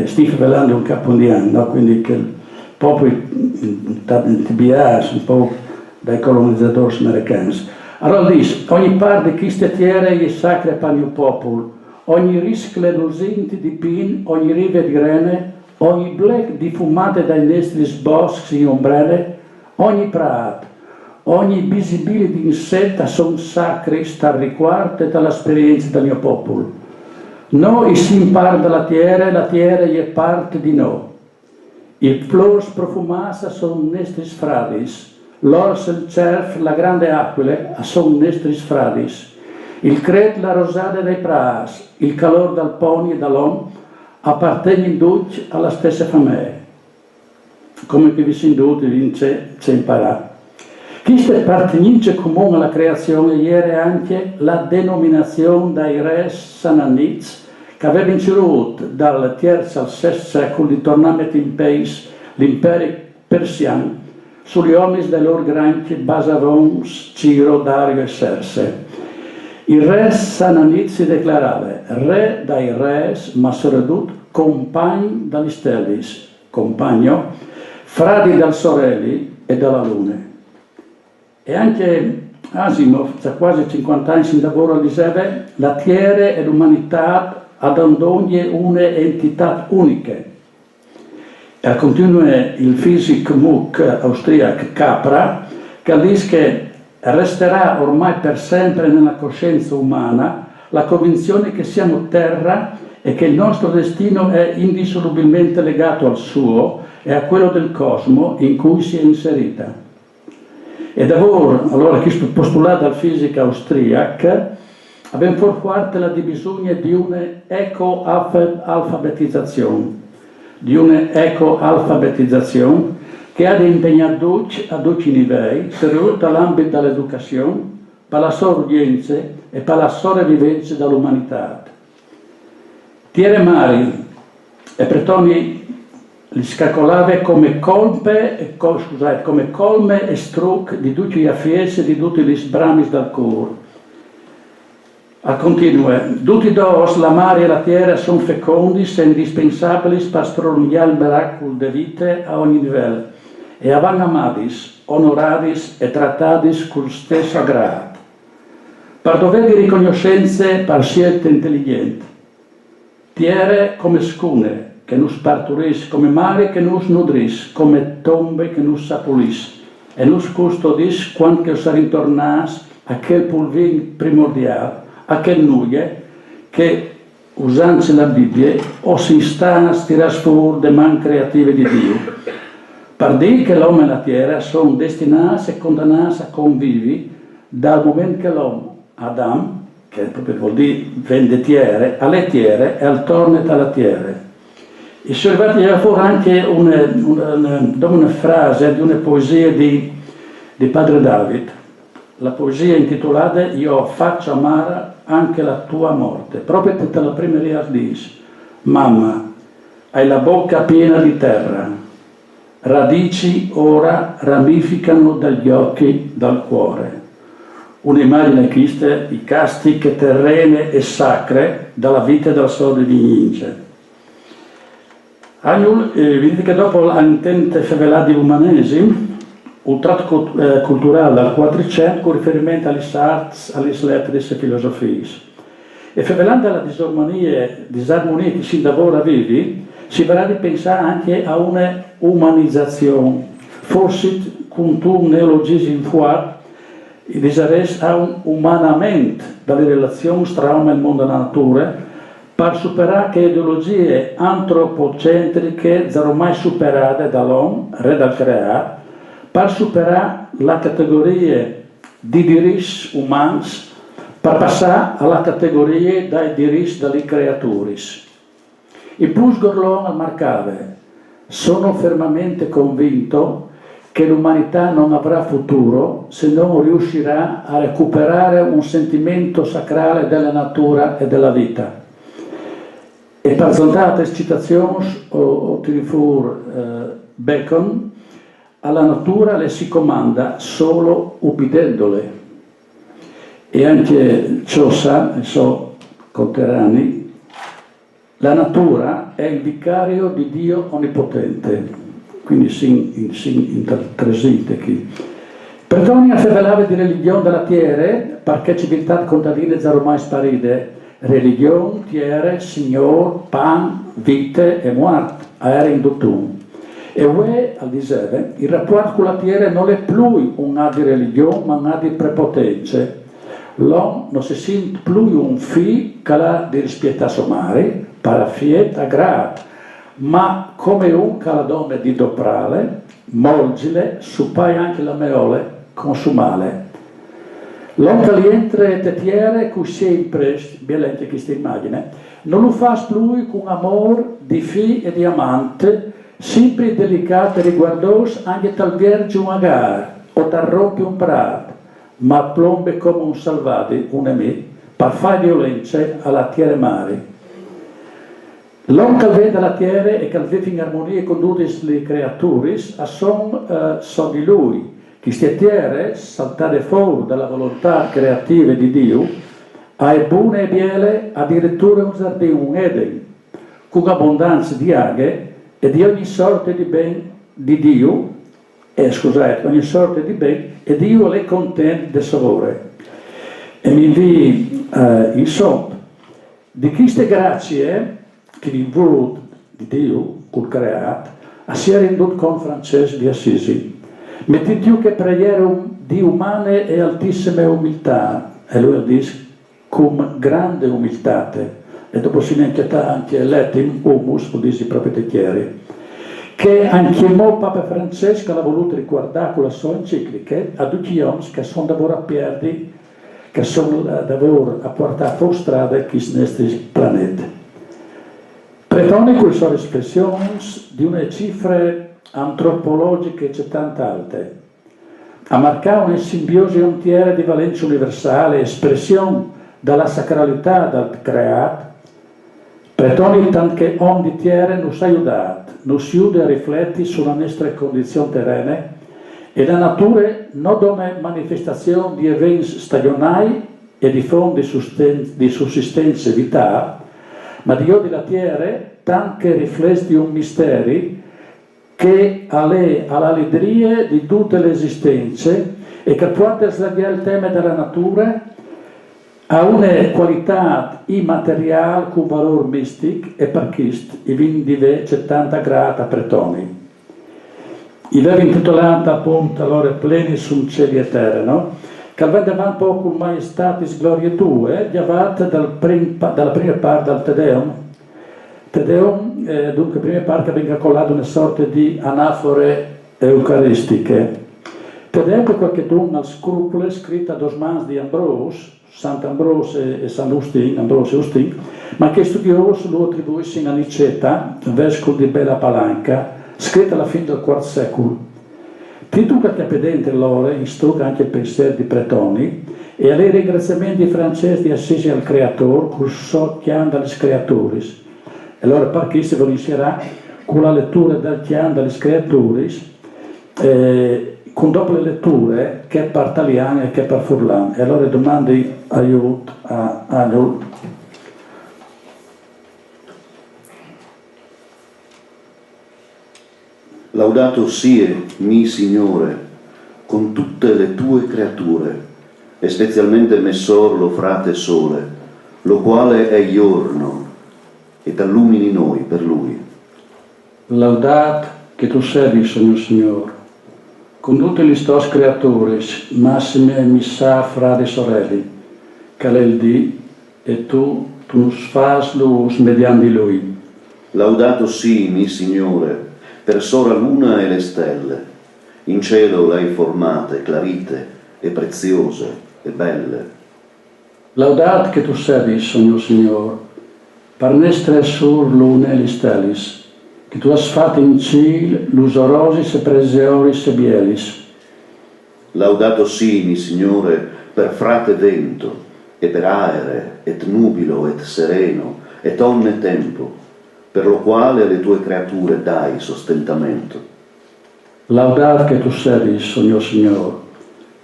Steve parlando un capo indiano, no? Quindi che proprio in TBS, un po' dai colonizzatori americani. Allora dice, ogni parte di queste terre è sacra per il mio popolo, ogni riscle lucenti di pin, ogni rive di grene, ogni black di fumate dai nestri boschi in ombrelle, ogni prato, ogni visibile di insetto sono sacri, sta riguardo dall'esperienza del mio popolo. Noi siamo parte della terra è parte di noi. I flors profumate sono nestris fradis, l'ors e il cerf, la grande aquile, sono nestris fradis. Il cret, la rosada dei pras, il calore dal pony e dall'uomo appartengono tutti alla stessa famiglia. Come che vi si induce, c'è imparato. Questa appartenenza comune alla creazione ieri anche la denominazione dai re Sananiz, che aveva inceruto dal terzo al sesto secolo di tornamento in paese l'impero persiano sugli uomini dei loro granchi Basavons, Ciro, Dario e Serse. Il re Sananit si declarava re dai re, ma soprattutto compagno dagli stellis, compagno, frati dal sorelli e dalla luna. E anche Asimov, da quasi 50 anni in lavoro, diceva la terra e l'umanità ad ogni un'entità unica. E continua il fisico MOOC austriaco Capra, che dice che resterà ormai per sempre nella coscienza umana la convinzione che siamo terra e che il nostro destino è indissolubilmente legato al suo e a quello del cosmo in cui si è inserita. E davvero, allora, questo postulato dal fisico austriaco, abbiamo forte la divisione di un'eco-alfabetizzazione, che ha impegnato a 12 livelli, per tutto l'ambito dell'educazione, per la sorgenza e per la sopravvivenza dell'umanità. Tiere Mari e Pretoni li scalcolava come colme e struc di tutti gli affessi, di tutti gli sbrami del cuore. A continue, tutti e due, la mare e la terra, sono fecondi e indispensabili per prolungare il miracolo di vita a ogni livello e vanno amadis, onoradis e trattadis con stesso aggrado. Per dovere di riconoscenze, per scelte intelligenti. Terra come scune, che nos parturis, come mare che nos nudris, come tombe che nos sapulis, e nos custodis quando che sa ritornas a quel pulvin primordiale, a quel nuie che, usandosi la Bibbia, o si sta a tirar fuori le man creative di Dio. Per dire che l'uomo e la terra sono destinati e condannati a convivere dal momento che l'uomo, Adam, che proprio vuol dire vendettiere, alle tiere e al torno alla tiere. E sono arrivati fuori anche una frase di una poesia di Padre David, la poesia intitolata Io faccio amare anche la tua morte. Proprio tutta la prima riga dice: Mamma, hai la bocca piena di terra, radici ora ramificano dagli occhi, dal cuore. Un'immagine questa, i castiche terrene e sacre dalla vita del Sole di Nince. Vedete che dopo l'intente favelati umanesimo, un tratto culturale al Quattrocento con riferimento alle arti, alle lettere e filosofie. E favelando la disarmonia che si lavora vivi, si verrà di pensare anche a una umanizzazione, forse con un neologismo fuori, a un umanamento delle relazioni tra l'uomo e il mondo della natura, per superare che ideologie antropocentriche ormai superate dall'uomo, re dal creare, per superare la categoria di diritti umani, per passare alla categoria dei diritti delle creature. In plus Gorlon al Marcave, sono fermamente convinto che l'umanità non avrà futuro se non riuscirà a recuperare un sentimento sacrale della natura e della vita. E per soltate citazioni o Bacon, alla natura le si comanda solo ubbidendole. E anche ciò sa, so conterranei, la natura è il vicario di Dio Onnipotente. Quindi si intertresite qui. Pretoni afferrava di religione della terra, perché civiltà contadine zero mai sparide. Religione, tiere, signor, pan, vite e morte, aere in dutum. E uè, al disere, il rapporto con la terra non è più un atto di religione, ma un atto di prepotenza. L'uomo non si sente più un figlio che ha di rispetto a somari, per fieta grave, ma come un caladome di doprale, molgile, supai anche la meole, consumale. L'uomo che rientra e tetiere, cui sempre, bielente questa immagine, non lo fa più con amore di figlio e di amante, sempre delicato e riguardoso anche tal verge un agar, o tal rompe un prato, ma plombe come un salvati, un amico, per fare violenza alla tiere mari. L'uomo che vede la terra e che vive in armonia con tutte le creature, sono di lui. Queste terre, saltate fuori dalla volontà creativa di Dio, ha buone e biele, addirittura un giardino, un Eden, con abbondanza di aghe e di ogni sorta di ben di Dio, ogni sorta di ben, e Dio le contente del sapore. E mi invii, insomma, di queste grazie che vi vuole di Dio, col creato, a si è rendut con Francesco di Assisi. Metti più che preghiere di umane e altissime umiltà, e lui dice, con grande umiltà, e dopo si ne inchieta anche lettim humus, vuol dire proprio tecchieri, che anche mo Papa Francesco l'ha voluto riguardare con la sua enciclica a tutti gli uomini che sono davvero a perdi, che sono davvero a portare fuori strada questo nostro pianeta. Pretone con le sue espressioni di una cifre antropologiche c'è tante alte, a marcare una simbiosi intiera di valenza universale, espressione dalla sacralità del creato. Pretone tanto ogni tiere nos ha aiutato, nos aiuta a riflettere sulla nostra condizione terrena e la natura non come manifestazione di eventi stagionali e di fonti di sussistenza vitale, ma di ogni la terra tanto riflessi di un mistero che all'allegria di tutte le esistenze e che può trasladare il tema della natura ha una qualità immateriale con valore mistico e per questo i vini di c'è tanta grata pretoni. Il aveva intitolato appunto allora pleni sul cielo eterno, che aveva un po' con maestatis glorie tue, chiavate dalla prima parte del Te Deum. Te Deum, dunque, prima parte venga collata una sorta di anafore eucaristiche. Te Deum è qualche dunque al scrupolo scritta a dos mans di Ambrose, Sant'Ambrose e Sant'Austin, Ambrose e Austin, ma che studiosi lo attribuiscono a Niceta, vescovo di Bella Palanca, scritta alla fine del IV secolo. Titolo che pedente l'ore istruga anche il pensiero di Pretoni e a lei ringraziamenti francesi di Assisi al Creatore, col so chiam dalle creaturis. E allora per chi si volesserà con la lettura del chiam dalle creaturis, con doppie letture che per Taliani e che per Furlan. E allora domandi aiuto a noi. Laudato sie, mi Signore, con tutte le tue creature, e specialmente Messor lo frate sole, lo quale è giorno, e t'allumini noi per lui. Laudat che tu servi, Signore, con tutte le tue creature, massime e missa frate sorelle, che lei di, e tu nos fas luz mediante lui. Laudato sì, mi Signore, per sora luna e le stelle, in cielo l'hai formate, clarite e preziose e belle. Laudat che tu servi, Signore, per nestre sur lune e le stellis, che tu has fatto in ciel l'usorosis e prezioris e bielis. Laudato sì, mi Signore, per frate vento, e per aere, et nubilo, et sereno, et onne tempo, per lo quale alle tue creature dai sostentamento. Laudat che tu servi, Signore,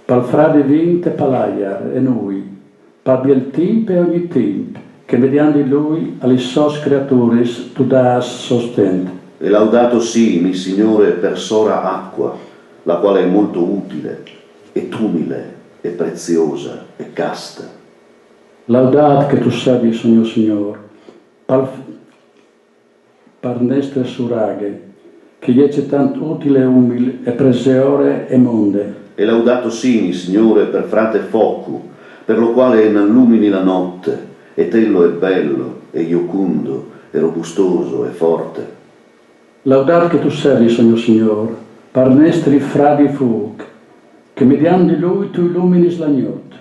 per frade vinte palaiar e noi, per biel tempo e ogni tempo, che mediante lui alle sos creaturis tu das sostento. E laudato sì, mi Signore, per sora acqua, la quale è molto utile, et umile, e preziosa, e casta. Laudat che tu servi, Signore, per nestre suraghe, che gli è tanto utile e umile, e preziore e monde. E laudato sì, mi Signore, per frate focu, per lo quale innallumini la notte, ed ello è bello, e iocundo, e robustoso, e forte. Laudat che tu servi, Signore, per nestri fradi fuc, che mediante lui tu illumini la notte,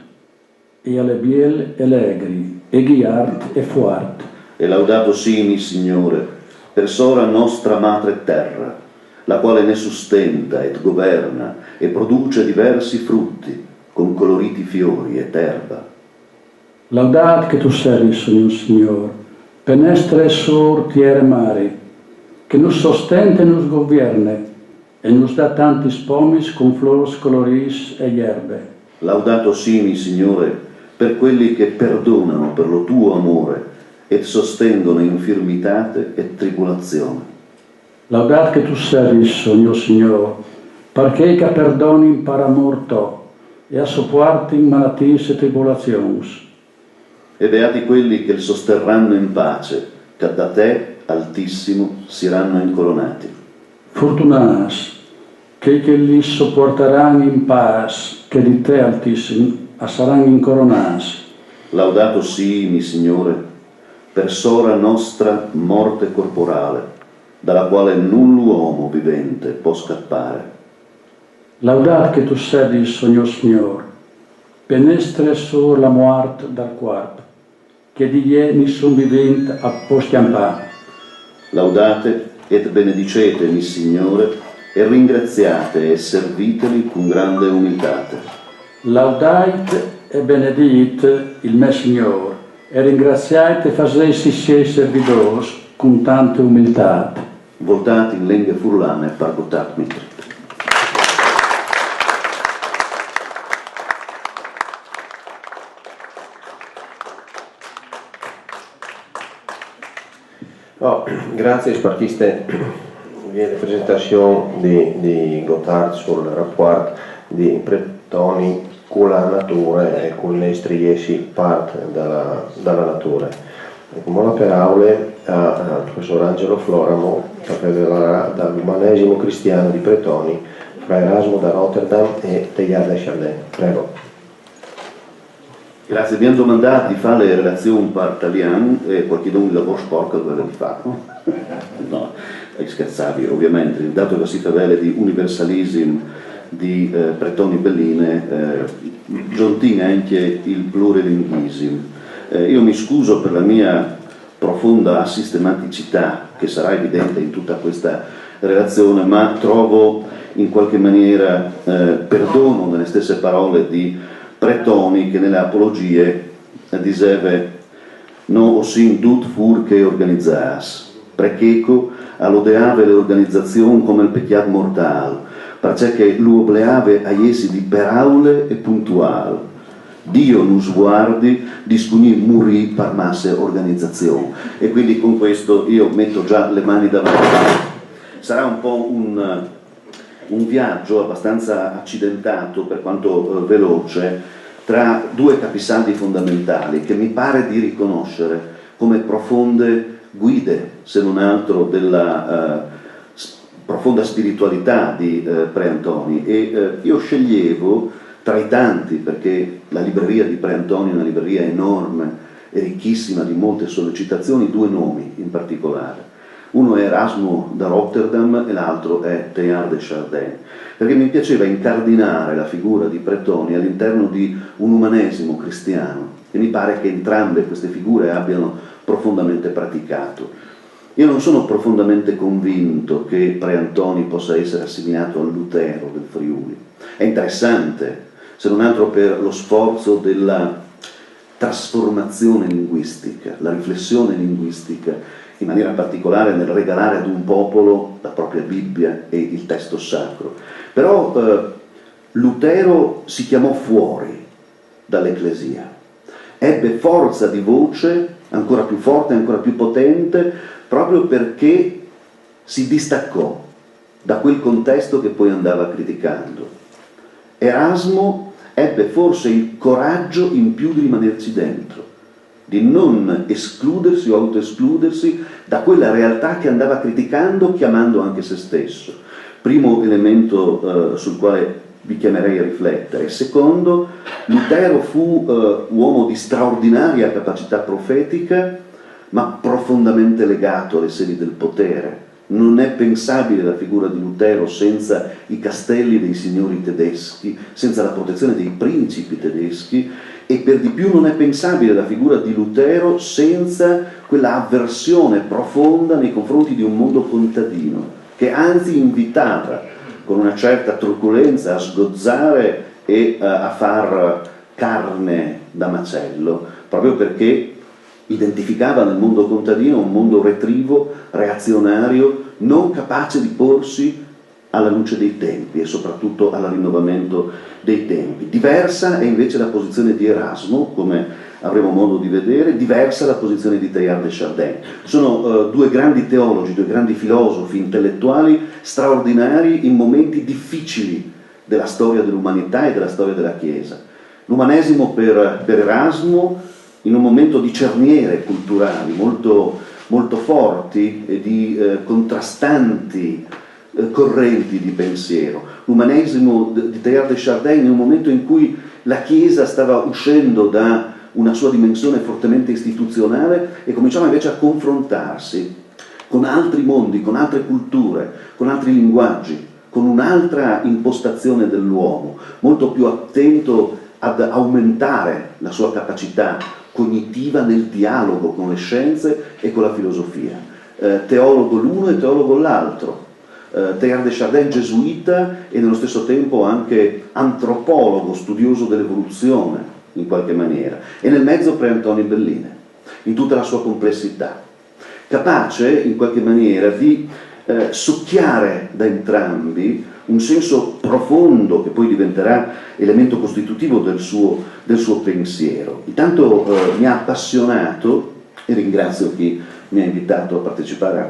e alle biel allegri, e ghiart e fuart. E laudato sì, mi Signore, per sora nostra madre terra, la quale ne sustenta et governa e produce diversi frutti, con coloriti fiori et erba. Laudat che tu servi, Signore, per nestre sur tiere mari, che nos sostenta e nos govierne, e nos dà tanti spomis con flores coloris e erbe. Laudato sì, mi Signore, per quelli che perdonano per lo tuo amore et sostengono infirmitate e tribolazione. Laudat che tu servi, Signore, perché che perdoni per amor tuo e a sopporti in malattie e tribulazioni. E beati quelli che il sosterranno in pace, che da te, Altissimo, saranno incoronati. Fortunas, che li sopporteranno in pace, che di te, Altissimo, saranno incoronati. Laudato sì, mi Signore, per sora nostra morte corporale, dalla quale null uomo vivente può scappare. Laudat che tu sedis, Signor Signor, penestre sur la muart dal quarp, che di ieni sun vivent appostiampà. Laudate et benedicete mi Signore, e ringraziate e serviteli con grande umilitate. Laudait e benedit il me Signor, e ringraziate facessi siei servidors con tanta umiltà. Voltati in lenghe furlane pargotat mitri. Oh, grazie Spartiste la presentazione di Gotthard sul rapporto di Pretoni con la natura e con i nostri essi parte dalla natura. E come la paraula al professor Angelo Floramo che parlerà dall'umanesimo cristiano di Pretoni fra Erasmo da Rotterdam e Teilhard de Chardin. Prego. Grazie, abbiamo domandato di fare le relazioni per italiano e qualche don di lavoro sporco dove li fa. No, scherzavi ovviamente, dato che si parla di universalismo di Pretoni Belline, giunti anche il plurilinguismo. Io mi scuso per la mia profonda asistematicità, che sarà evidente in tutta questa relazione, ma trovo in qualche maniera perdono nelle stesse parole di Pretoni che nelle apologie diceva no osin dut fur che organizzas, precheco allodeave le organizzazioni come il pecchiat mortal, perché lo obleave a essi di peraule e puntual. Dio non sguardi di scunì morì per masse organizzazione. E quindi con questo io metto già le mani davanti. Sarà un po' un viaggio abbastanza accidentato per quanto veloce tra due capisaldi fondamentali che mi pare di riconoscere come profonde guide, se non altro, della profonda spiritualità di Preantoni. E io sceglievo tra i tanti, perché la libreria di Preantoni è una libreria enorme e ricchissima di molte sollecitazioni, due nomi in particolare. Uno è Erasmo da Rotterdam e l'altro è Teilhard de Chardin, perché mi piaceva incardinare la figura di Pretoni all'interno di un umanesimo cristiano e mi pare che entrambe queste figure abbiano profondamente praticato. Io non sono profondamente convinto che Preantoni possa essere assimilato al Lutero del Friuli. È interessante, se non altro per lo sforzo della trasformazione linguistica, la riflessione linguistica, in maniera particolare nel regalare ad un popolo la propria Bibbia e il testo sacro. Però Lutero si chiamò fuori dall'Ecclesia, ebbe forza di voce ancora più forte, ancora più potente, proprio perché si distaccò da quel contesto che poi andava criticando. Erasmo ebbe forse il coraggio in più di rimanerci dentro, di non escludersi o autoescludersi da quella realtà che andava criticando, chiamando anche se stesso. Primo elemento sul quale vi chiamerei a riflettere. Secondo, Lutero fu uomo di straordinaria capacità profetica, ma profondamente legato alle sedi del potere. Non è pensabile la figura di Lutero senza i castelli dei signori tedeschi, senza la protezione dei principi tedeschi, e per di più non è pensabile la figura di Lutero senza quella avversione profonda nei confronti di un mondo contadino, che anzi invitava con una certa truculenza a sgozzare e a far carne da macello, proprio perché identificava nel mondo contadino un mondo retrivo, reazionario, non capace di porsi alla luce dei tempi e soprattutto al rinnovamento dei tempi. Diversa è invece la posizione di Erasmo, come avremo modo di vedere, diversa la posizione di Teilhard de Chardin. Sono due grandi teologi, due grandi filosofi, intellettuali straordinari in momenti difficili della storia dell'umanità e della storia della Chiesa. L'umanesimo per Erasmo in un momento di cerniere culturali molto, molto forti e di contrastanti correnti di pensiero. L'umanesimo di Teilhard de Chardin in un momento in cui la Chiesa stava uscendo da una sua dimensione fortemente istituzionale e cominciava invece a confrontarsi con altri mondi, con altre culture, con altri linguaggi, con un'altra impostazione dell'uomo, molto più attento ad aumentare la sua capacità cognitiva nel dialogo con le scienze e con la filosofia. Teologo l'uno e teologo l'altro. Teilhard de Chardin gesuita e nello stesso tempo anche antropologo, studioso dell'evoluzione in qualche maniera, e nel mezzo Pre-Antonio Belline, in tutta la sua complessità, capace in qualche maniera di succhiare da entrambi un senso profondo che poi diventerà elemento costitutivo del suo pensiero. Intanto mi ha appassionato, e ringrazio chi mi ha invitato a partecipare a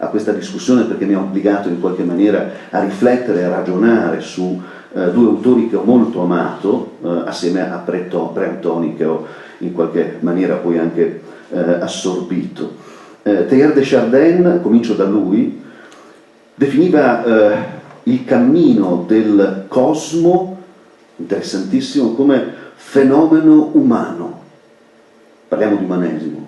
questa discussione, perché mi ha obbligato in qualche maniera a riflettere e a ragionare su due autori che ho molto amato, assieme a Pre-Antoni, che ho in qualche maniera poi anche assorbito. Teilhard de Chardin, comincio da lui, definiva il cammino del cosmo, interessantissimo, come fenomeno umano. Parliamo di umanesimo.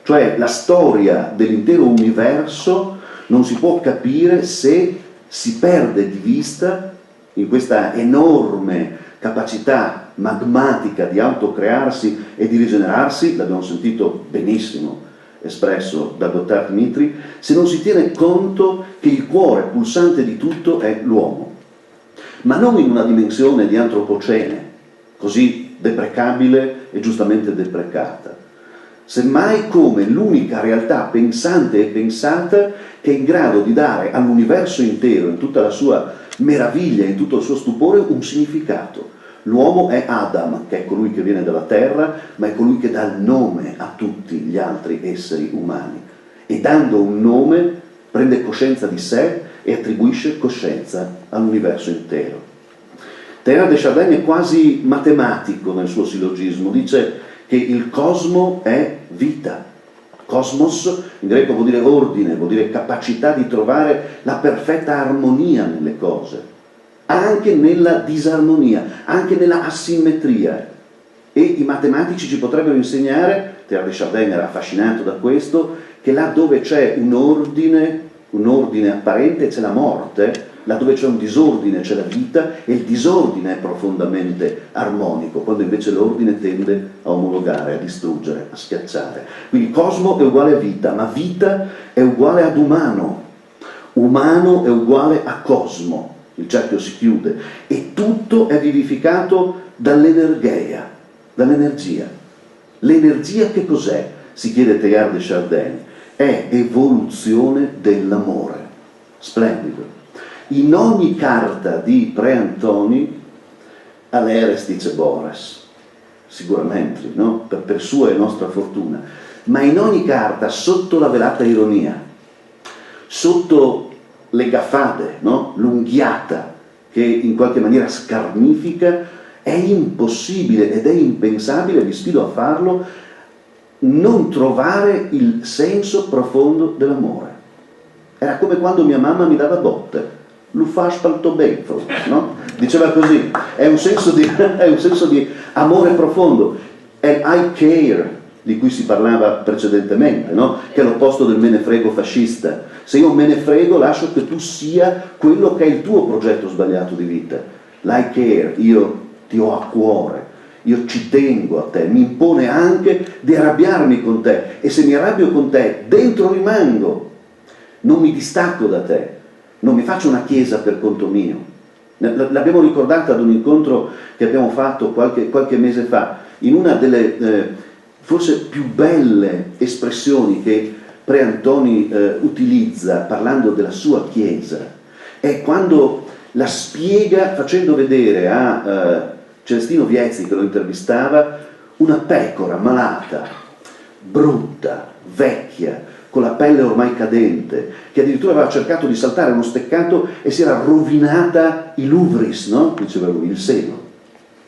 Cioè la storia dell'intero universo non si può capire se si perde di vista, in questa enorme capacità magmatica di autocrearsi e di rigenerarsi, l'abbiamo sentito benissimo espresso da Gotthard Dmitri, se non si tiene conto che il cuore pulsante di tutto è l'uomo, ma non in una dimensione di antropocene, così deprecabile e giustamente deprecata, semmai come l'unica realtà pensante e pensata che è in grado di dare all'universo intero, in tutta la sua meraviglia, in tutto il suo stupore, un significato. L'uomo è Adam, che è colui che viene dalla terra, ma è colui che dà il nome a tutti gli altri esseri umani, e dando un nome prende coscienza di sé e attribuisce coscienza all'universo intero. Teilhard de Chardin è quasi matematico nel suo sillogismo, dice che il cosmo è vita. Cosmos in greco vuol dire ordine, vuol dire capacità di trovare la perfetta armonia nelle cose, anche nella disarmonia, anche nella asimmetria. E i matematici ci potrebbero insegnare, Teilhard de Chardin era affascinato da questo, che là dove c'è un ordine apparente c'è la morte, là dove c'è un disordine c'è la vita, e il disordine è profondamente armonico, quando invece l'ordine tende a omologare, a distruggere, a schiacciare. Quindi cosmo è uguale a vita, ma vita è uguale ad umano, umano è uguale a cosmo, il cerchio si chiude, e tutto è vivificato dall'energia. L'energia che cos'è? Si chiede Teilhard de Chardin. È evoluzione dell'amore. Splendido. In ogni carta di Pre-Antoni all'Eres dice Boras, sicuramente, no? Per sua e nostra fortuna, ma in ogni carta, sotto la velata ironia, sotto le gaffate, no? L'unghiata che in qualche maniera scarnifica, è impossibile ed è impensabile, vi sfido a farlo, non trovare il senso profondo dell'amore. Era come quando mia mamma mi dava botte. Lo fa spaltobezzo, no? Diceva così, è un senso di amore profondo, è I care di cui si parlava precedentemente, no? Che è l'opposto del me ne frego fascista. Se io me ne frego lascio che tu sia quello che è il tuo progetto sbagliato di vita. L'I care, io ti ho a cuore, io ci tengo a te, mi impone anche di arrabbiarmi con te, e se mi arrabbio con te dentro rimango, non mi distacco da te, non mi faccio una chiesa per conto mio. L'abbiamo ricordata ad un incontro che abbiamo fatto qualche mese fa, in una delle forse più belle espressioni che Pre-Antoni utilizza parlando della sua chiesa, è quando la spiega facendo vedere a Celestino Viezzi, che lo intervistava, una pecora malata, brutta, vecchia, con la pelle ormai cadente, che addirittura aveva cercato di saltare uno steccato e si era rovinata i luvris, no? Diceva lui, il seno,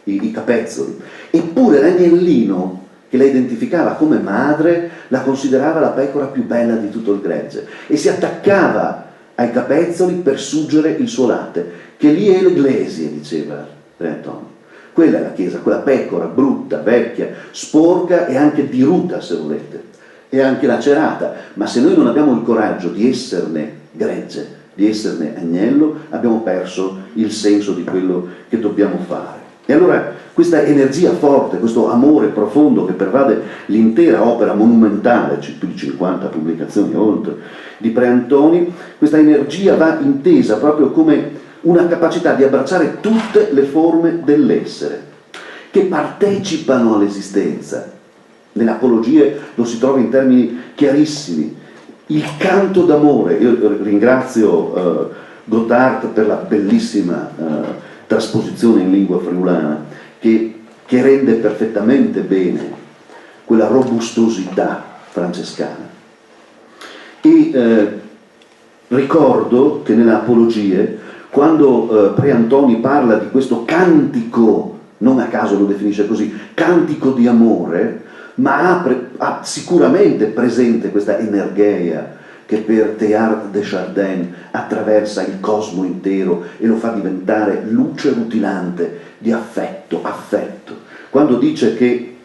i capezzoli. Eppure l'agnellino, che la identificava come madre, la considerava la pecora più bella di tutto il gregge, e si attaccava ai capezzoli per suggere il suo latte, che lì è l'Eglesia, diceva Pre-Antoni. Quella è la Chiesa, quella pecora brutta, vecchia, sporca e anche diruta, se volete, e anche lacerata. Ma se noi non abbiamo il coraggio di esserne gregge, di esserne agnello, abbiamo perso il senso di quello che dobbiamo fare. E allora questa energia forte, questo amore profondo che pervade l'intera opera monumentale, più di 50 pubblicazioni oltre, di Preantoni, questa energia va intesa proprio come una capacità di abbracciare tutte le forme dell'essere, che partecipano all'esistenza. Nelle apologie lo si trova in termini chiarissimi. Il canto d'amore, io ringrazio Gotthard per la bellissima trasposizione in lingua friulana, che rende perfettamente bene quella robustosità francescana. E ricordo che nelle apologie, quando Preantoni parla di questo cantico, non a caso lo definisce così, cantico di amore, ma ha sicuramente presente questa energeia che per Teilhard de Chardin attraversa il cosmo intero e lo fa diventare luce rutilante di affetto. Quando dice che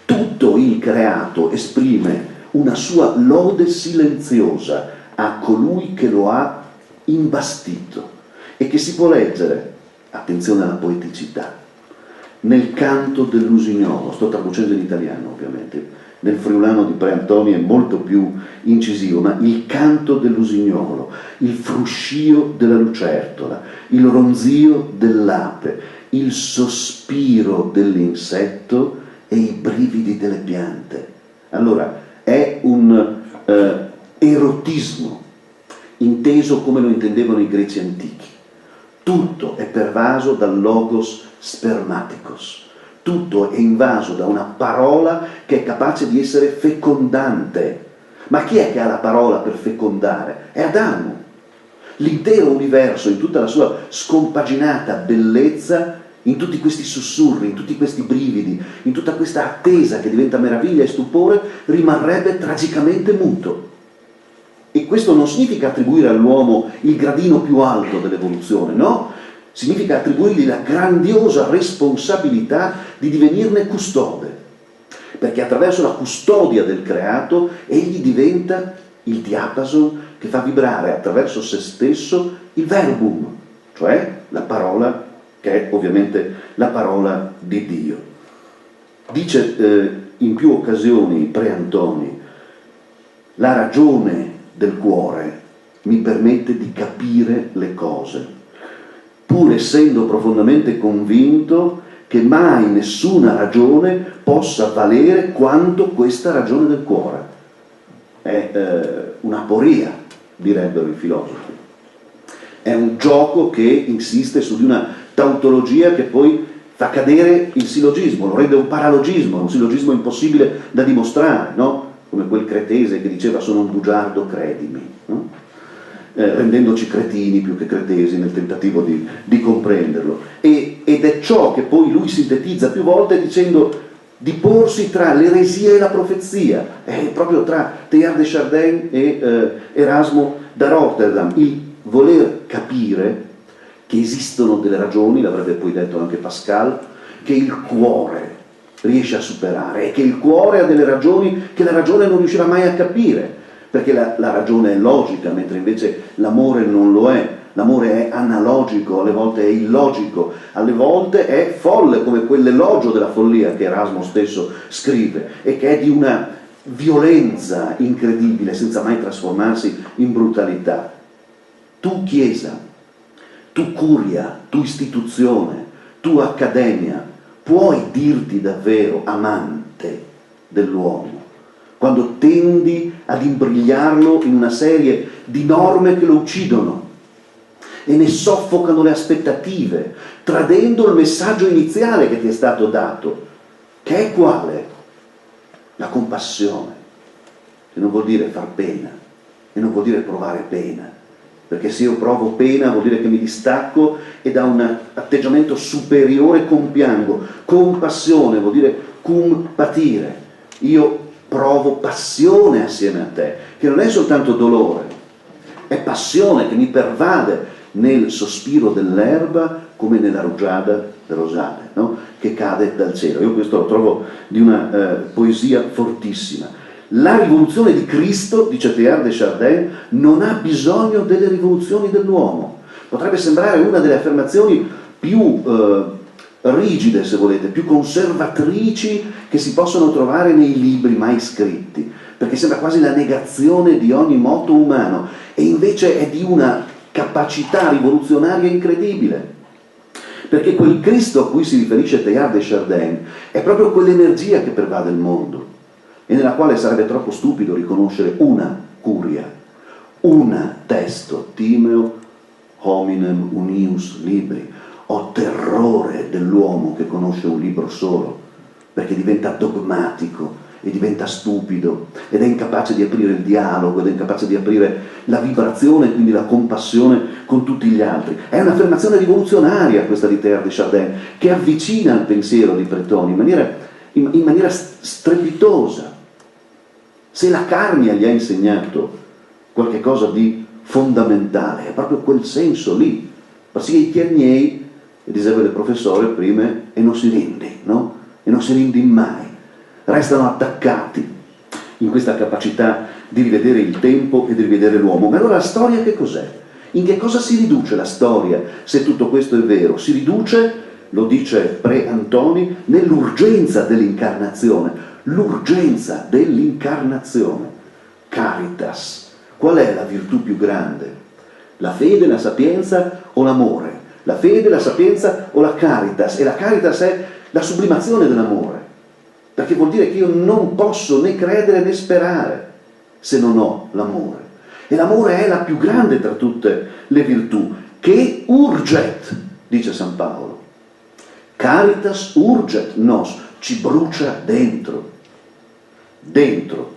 tutto il creato esprime una sua lode silenziosa a colui che lo ha imbastito, e che si può leggere, attenzione alla poeticità, nel canto dell'usignolo, sto traducendo in italiano ovviamente, nel friulano di Preantoni è molto più incisivo, ma il canto dell'usignolo, il fruscio della lucertola, il ronzio dell'ape, il sospiro dell'insetto e i brividi delle piante. Allora, è un erotismo inteso come lo intendevano i greci antichi. Tutto è pervaso dal logos spermaticos, tutto è invaso da una parola che è capace di essere fecondante. Ma chi è che ha la parola per fecondare? È Adamo. L'intero universo, in tutta la sua scompaginata bellezza, in tutti questi sussurri, in tutti questi brividi, in tutta questa attesa che diventa meraviglia e stupore, rimarrebbe tragicamente muto. E questo non significa attribuire all'uomo il gradino più alto dell'evoluzione, no? Significa attribuirgli la grandiosa responsabilità di divenirne custode, perché attraverso la custodia del creato egli diventa il diapason che fa vibrare attraverso se stesso il verbum, cioè la parola che è ovviamente la parola di Dio. Dice in più occasioni Preantoni: la ragione del cuore mi permette di capire le cose, pur essendo profondamente convinto che mai nessuna ragione possa valere quanto questa ragione del cuore. È un'aporia, direbbero i filosofi. È un gioco che insiste su di una tautologia che poi fa cadere il sillogismo, lo rende un paralogismo, un sillogismo impossibile da dimostrare, no? Come quel cretese che diceva sono un bugiardo, credimi, no? Rendendoci cretini più che cretesi nel tentativo di comprenderlo. Ed è ciò che poi lui sintetizza più volte dicendo di porsi tra l'eresia e la profezia, proprio tra Teilhard de Chardin e Erasmo da Rotterdam, il voler capire che esistono delle ragioni, l'avrebbe poi detto anche Pascal, che il cuore riesce a superare, e che il cuore ha delle ragioni che la ragione non riuscirà mai a capire, perché la ragione è logica, mentre invece l'amore non lo è. L'amore è analogico, alle volte è illogico, alle volte è folle, come quell'elogio della follia che Erasmo stesso scrive, e che è di una violenza incredibile, senza mai trasformarsi in brutalità. Tu Chiesa, tu curia, tu istituzione, tu accademia, puoi dirti davvero amante dell'uomo quando tendi ad imbrigliarlo in una serie di norme che lo uccidono e ne soffocano le aspettative, tradendo il messaggio iniziale che ti è stato dato, che è quale? La compassione, che non vuol dire far pena, e non vuol dire provare pena, perché se io provo pena vuol dire che mi distacco e da un atteggiamento superiore compiango. Compassione vuol dire cum patire, io provo passione assieme a te, che non è soltanto dolore, è passione che mi pervade nel sospiro dell'erba come nella rugiada del rosale, no? Che cade dal cielo. Io questo lo trovo di una poesia fortissima. La rivoluzione di Cristo, dice Teilhard de Chardin, non ha bisogno delle rivoluzioni dell'uomo. Potrebbe sembrare una delle affermazioni più rigide, se volete, più conservatrici che si possono trovare nei libri mai scritti, perché sembra quasi la negazione di ogni moto umano, e invece è di una capacità rivoluzionaria incredibile, perché quel Cristo a cui si riferisce Teilhard de Chardin è proprio quell'energia che pervade il mondo e nella quale sarebbe troppo stupido riconoscere una curia, una testo, timeo hominem unius libri. Ho terrore dell'uomo che conosce un libro solo, perché diventa dogmatico e diventa stupido ed è incapace di aprire il dialogo, ed è incapace di aprire la vibrazione, quindi la compassione con tutti gli altri. È un'affermazione rivoluzionaria questa di Teilhard de Chardin, che avvicina il pensiero di Breton in maniera strepitosa. Se la Carmia gli ha insegnato qualche cosa di fondamentale, è proprio quel senso lì. Perché i Tierney, e diceva il professore prima, e non si rende, no? E non si rende mai. Restano attaccati in questa capacità di rivedere il tempo e di rivedere l'uomo. Ma allora la storia che cos'è? In che cosa si riduce la storia, se tutto questo è vero? Si riduce, lo dice Pre-Antoni, nell'urgenza dell'incarnazione. L'urgenza dell'incarnazione. Caritas. Qual è la virtù più grande? La fede, la sapienza o l'amore? La fede, la sapienza o la caritas? E la caritas è la sublimazione dell'amore, perché vuol dire che io non posso né credere né sperare se non ho l'amore. E l'amore è la più grande tra tutte le virtù, che urget, dice San Paolo. Caritas urget nos, ci brucia dentro. Dentro.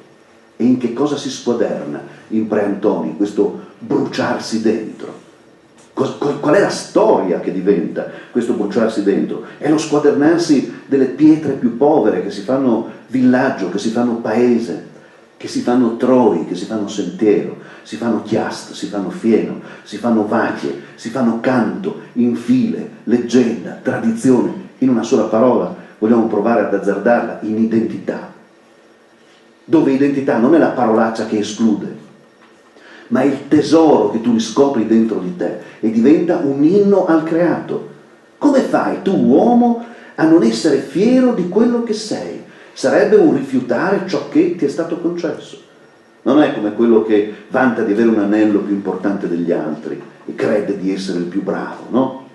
E in che cosa si squaderna in Pre-Antoni questo bruciarsi dentro? Qual è la storia che diventa questo bruciarsi dentro? È lo squadernarsi delle pietre più povere che si fanno villaggio, che si fanno paese, che si fanno troi, che si fanno sentiero, si fanno chiast, si fanno fieno, si fanno vacche, si fanno canto, infile, leggenda, tradizione. In una sola parola vogliamo provare ad azzardarla, in identità. Dove identità non è la parolaccia che esclude, ma è il tesoro che tu riscopri dentro di te e diventa un inno al creato. Come fai tu, uomo, a non essere fiero di quello che sei? Sarebbe un rifiutare ciò che ti è stato concesso. Non è come quello che vanta di avere un anello più importante degli altri e crede di essere il più bravo, no?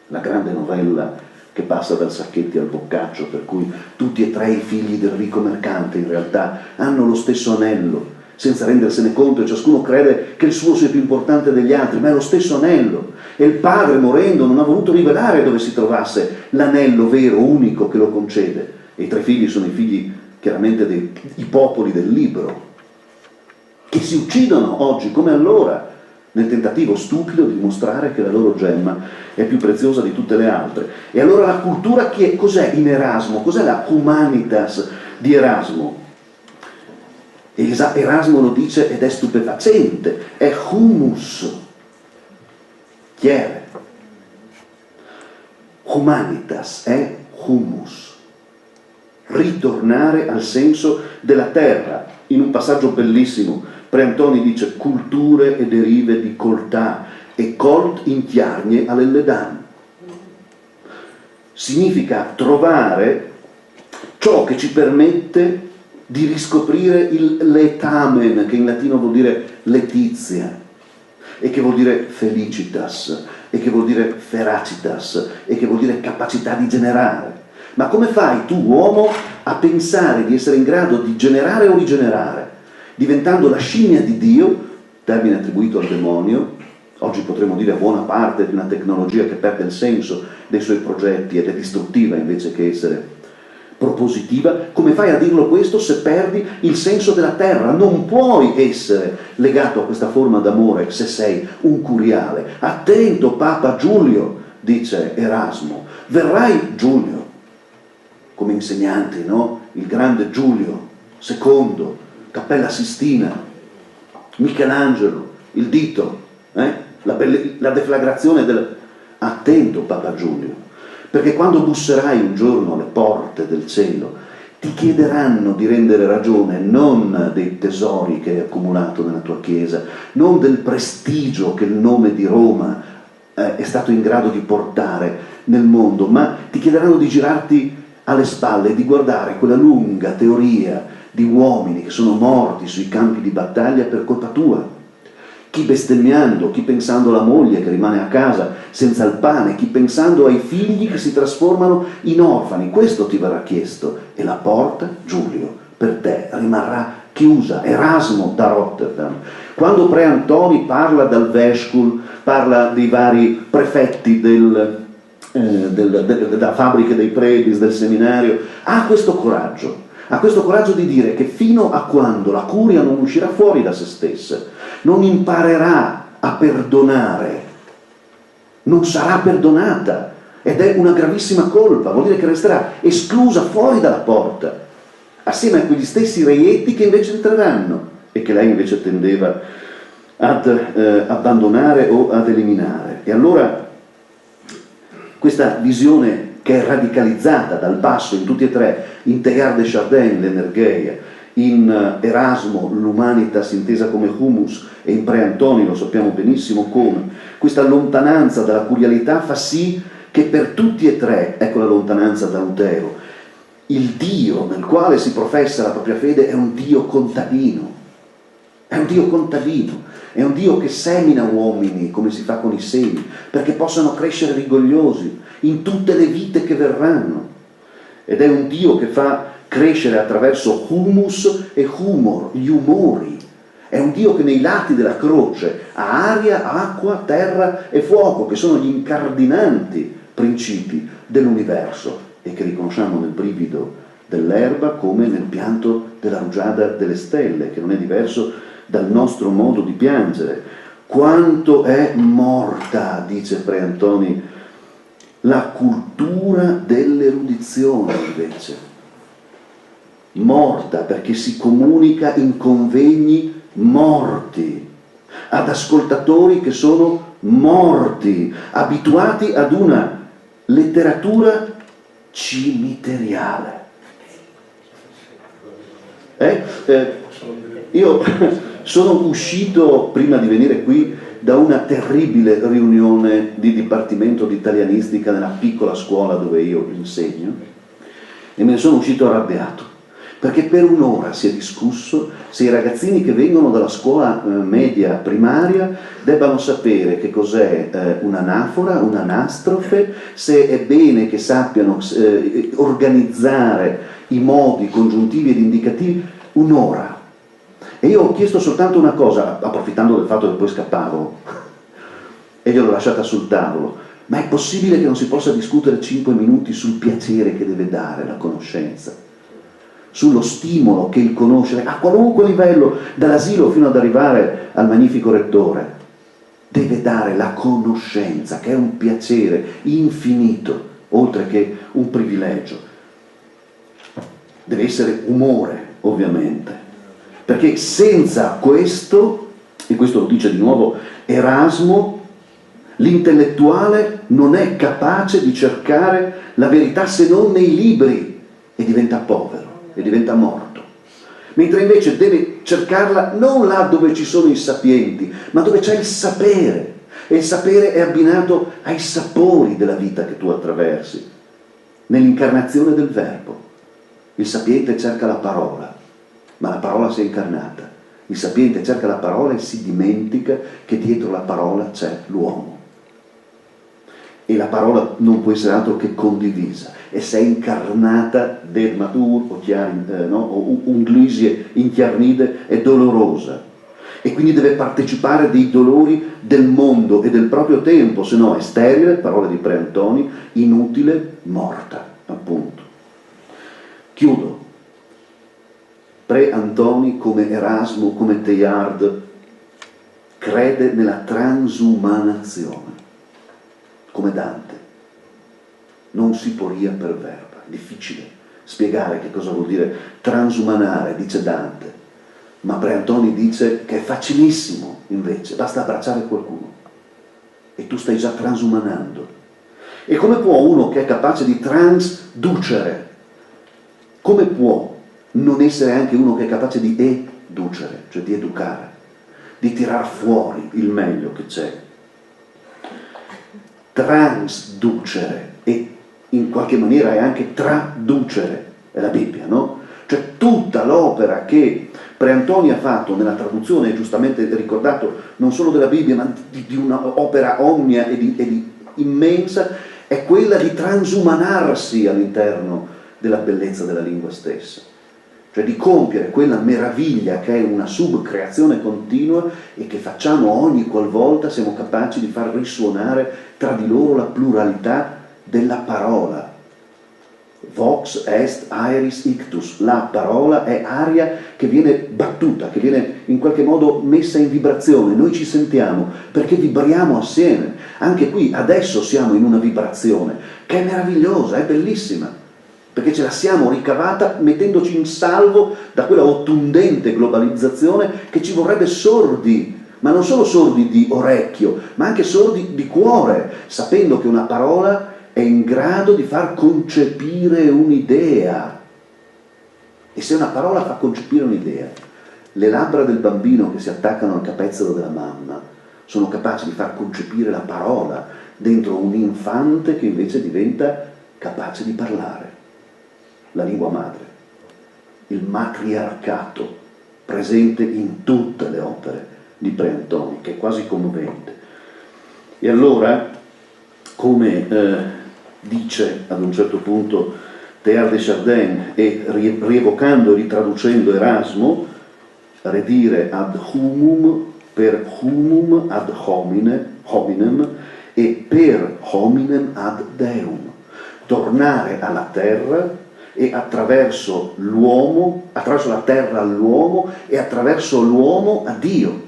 La grande novella che passa dal Sacchetti al Boccaccio, per cui tutti e tre i figli del ricco mercante in realtà hanno lo stesso anello, senza rendersene conto, e ciascuno crede che il suo sia più importante degli altri, ma è lo stesso anello. E il padre, morendo, non ha voluto rivelare dove si trovasse l'anello vero, unico, che lo concede. E i tre figli sono i figli, chiaramente, dei popoli del libro, che si uccidono oggi, come allora, nel tentativo stupido di dimostrare che la loro gemma è più preziosa di tutte le altre. E allora la cultura cos'è in Erasmo? Cos'è la humanitas di Erasmo? Erasmo lo dice ed è stupefacente, è humus, chiere. Humanitas è humus, ritornare al senso della terra. In un passaggio bellissimo, Pre-Antoni dice culture e derive di coltà e colt intiargne all'elledan. Significa trovare ciò che ci permette di riscoprire il letamen, che in latino vuol dire letizia, e che vuol dire felicitas, e che vuol dire feracitas, e che vuol dire capacità di generare. Ma come fai tu, uomo, a pensare di essere in grado di generare o rigenerare, diventando la scimmia di Dio, termine attribuito al demonio, oggi potremmo dire a buona parte di una tecnologia che perde il senso dei suoi progetti ed è distruttiva invece che essere propositiva? Come fai a dirlo questo se perdi il senso della terra? Non puoi essere legato a questa forma d'amore se sei un curiale. Attento, Papa Giulio, dice Erasmo, verrai Giulio come insegnante, no? Il grande Giulio II, Cappella Sistina, Michelangelo, il dito, la deflagrazione Attento, Papa Giulio, perché quando busserai un giorno alle porte del cielo, ti chiederanno di rendere ragione non dei tesori che hai accumulato nella tua chiesa, non del prestigio che il nome di Roma è stato in grado di portare nel mondo, ma ti chiederanno di girarti alle spalle e di guardare quella lunga teoria di uomini che sono morti sui campi di battaglia per colpa tua. Chi bestemmiando, chi pensando alla moglie che rimane a casa senza il pane, chi pensando ai figli che si trasformano in orfani. Questo ti verrà chiesto e la porta, Giulio, per te rimarrà chiusa. Erasmo da Rotterdam. Quando Pre Antoni parla dal Vescul, parla dei vari prefetti della fabbrica dei predis, del seminario, ha questo coraggio di dire che fino a quando la curia non uscirà fuori da se stessa, non imparerà a perdonare, non sarà perdonata, ed è una gravissima colpa, vuol dire che resterà esclusa fuori dalla porta, assieme a quegli stessi reietti che invece entreranno e che lei invece tendeva ad abbandonare o ad eliminare. E allora questa visione che è radicalizzata dal basso in tutti e tre, in Teilhard de Chardin, l'Energeia, in Erasmo, l'Humanitas intesa come humus, e in Pre Antoni lo sappiamo benissimo come, questa lontananza dalla curialità fa sì che per tutti e tre, ecco la lontananza da Lutero, il Dio nel quale si professa la propria fede è un Dio contadino, è un Dio contadino, è un Dio che semina uomini come si fa con i semi, perché possano crescere rigogliosi in tutte le vite che verranno, ed è un Dio che fa crescere attraverso humus e humor, gli umori. È un Dio che nei lati della croce ha aria, acqua, terra e fuoco, che sono gli incardinanti principi dell'universo e che riconosciamo nel brivido dell'erba come nel pianto della rugiada delle stelle, che non è diverso dal nostro modo di piangere. Quanto è morta, dice Pre Antoni, la cultura dell'erudizione invece. Morta perché si comunica in convegni morti, ad ascoltatori che sono morti, abituati ad una letteratura cimiteriale. Io sono uscito prima di venire qui da una terribile riunione di dipartimento di italianistica nella piccola scuola dove io insegno e me ne sono uscito arrabbiato, perché per un'ora si è discusso se i ragazzini che vengono dalla scuola media primaria debbano sapere che cos'è un'anafora, un'anastrofe, se è bene che sappiano organizzare i modi congiuntivi ed indicativi. Un'ora. E io ho chiesto soltanto una cosa, approfittando del fatto che poi scappavo, e gliel'ho lasciata sul tavolo: ma è possibile che non si possa discutere 5 minuti sul piacere che deve dare la conoscenza? Sullo stimolo che il conoscere, a qualunque livello, dall'asilo fino ad arrivare al magnifico rettore, deve dare la conoscenza, che è un piacere infinito, oltre che un privilegio. Deve essere umore, ovviamente, perché senza questo, e questo lo dice di nuovo Erasmo, l'intellettuale non è capace di cercare la verità se non nei libri e diventa povero. E diventa morto, mentre invece deve cercarla non là dove ci sono i sapienti, ma dove c'è il sapere, e il sapere è abbinato ai sapori della vita che tu attraversi, nell'incarnazione del verbo. Il sapiente cerca la parola, ma la parola si è incarnata. Il sapiente cerca la parola e si dimentica che dietro la parola c'è l'uomo. E la parola non può essere altro che condivisa, e se è incarnata del matur o unglysie inchiarnide è dolorosa, e quindi deve partecipare dei dolori del mondo e del proprio tempo, se no è sterile, parole di Pre Antoni, inutile, morta, appunto. Chiudo. Pre Antoni, come Erasmo, come Teilhard, crede nella transumanazione, come Dante. Non si poria per verba, difficile spiegare che cosa vuol dire transumanare, dice Dante, ma Pre Antoni dice che è facilissimo invece, basta abbracciare qualcuno e tu stai già transumanando. E come può uno che è capace di transducere, come può non essere anche uno che è capace di educere, cioè di educare, di tirar fuori il meglio che c'è? Transducere e in qualche maniera è anche traducere, è la Bibbia, no? Cioè tutta l'opera che Preantoni ha fatto nella traduzione, giustamente ricordato, non solo della Bibbia, ma di un'opera omnia e di immensa, è quella di transumanarsi all'interno della bellezza della lingua stessa. Cioè di compiere quella meraviglia che è una subcreazione continua e che facciamo ogni qualvolta siamo capaci di far risuonare tra di loro la pluralità della parola. Vox est aeris ictus, la parola è aria che viene battuta, che viene in qualche modo messa in vibrazione, noi ci sentiamo perché vibriamo assieme, anche qui adesso siamo in una vibrazione che è meravigliosa, è bellissima, perché ce la siamo ricavata mettendoci in salvo da quella ottundente globalizzazione che ci vorrebbe sordi, ma non solo sordi di orecchio, ma anche sordi di cuore, sapendo che una parola è in grado di far concepire un'idea. E se una parola fa concepire un'idea, le labbra del bambino che si attaccano al capezzolo della mamma sono capaci di far concepire la parola dentro un infante che invece diventa capace di parlare. La lingua madre, il matriarcato presente in tutte le opere di Preantoni, che è quasi commovente. E allora, come dice ad un certo punto Teilhard de Chardin, e rievocando e ritraducendo Erasmo, redire ad humum per humum ad hominem e per hominem ad Deum, tornare alla terra e attraverso l'uomo, attraverso la terra all'uomo e attraverso l'uomo a Dio.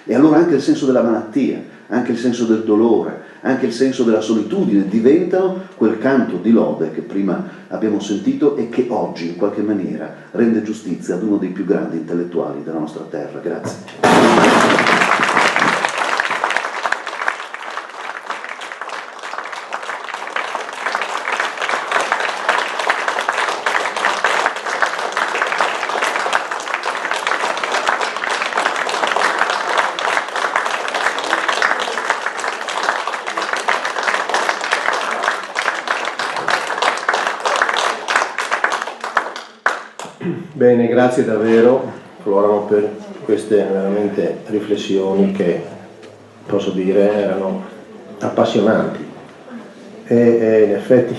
E allora anche il senso della malattia, anche il senso del dolore, anche il senso della solitudine diventano quel canto di lode che prima abbiamo sentito e che oggi in qualche maniera rende giustizia ad uno dei più grandi intellettuali della nostra terra. Grazie. Bene, grazie davvero Florano per queste veramente riflessioni che posso dire erano appassionanti e in effetti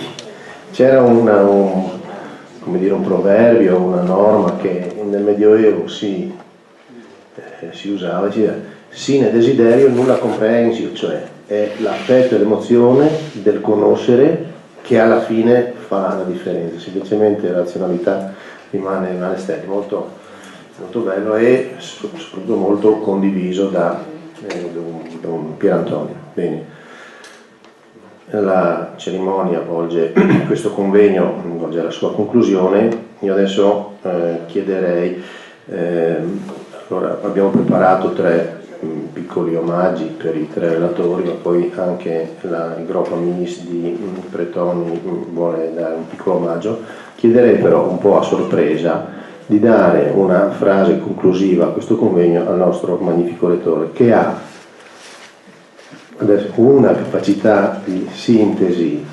c'era un proverbio, una norma che nel Medioevo si usava, diceva sine desiderio nulla comprehensio, cioè è l'affetto e l'emozione del conoscere che alla fine fa la differenza, semplicemente razionalità rimane esterno, molto, molto bello e soprattutto molto condiviso da un Pierantonio. Bene. La cerimonia volge questo convegno, volge alla sua conclusione. Io adesso chiederei, allora abbiamo preparato 3 piccoli omaggi per i 3 relatori, ma poi anche il gruppo Minis di Pretoni vuole dare un piccolo omaggio. Chiederei però un po' a sorpresa di dare una frase conclusiva a questo convegno al nostro magnifico rettore, che ha adesso una capacità di sintesi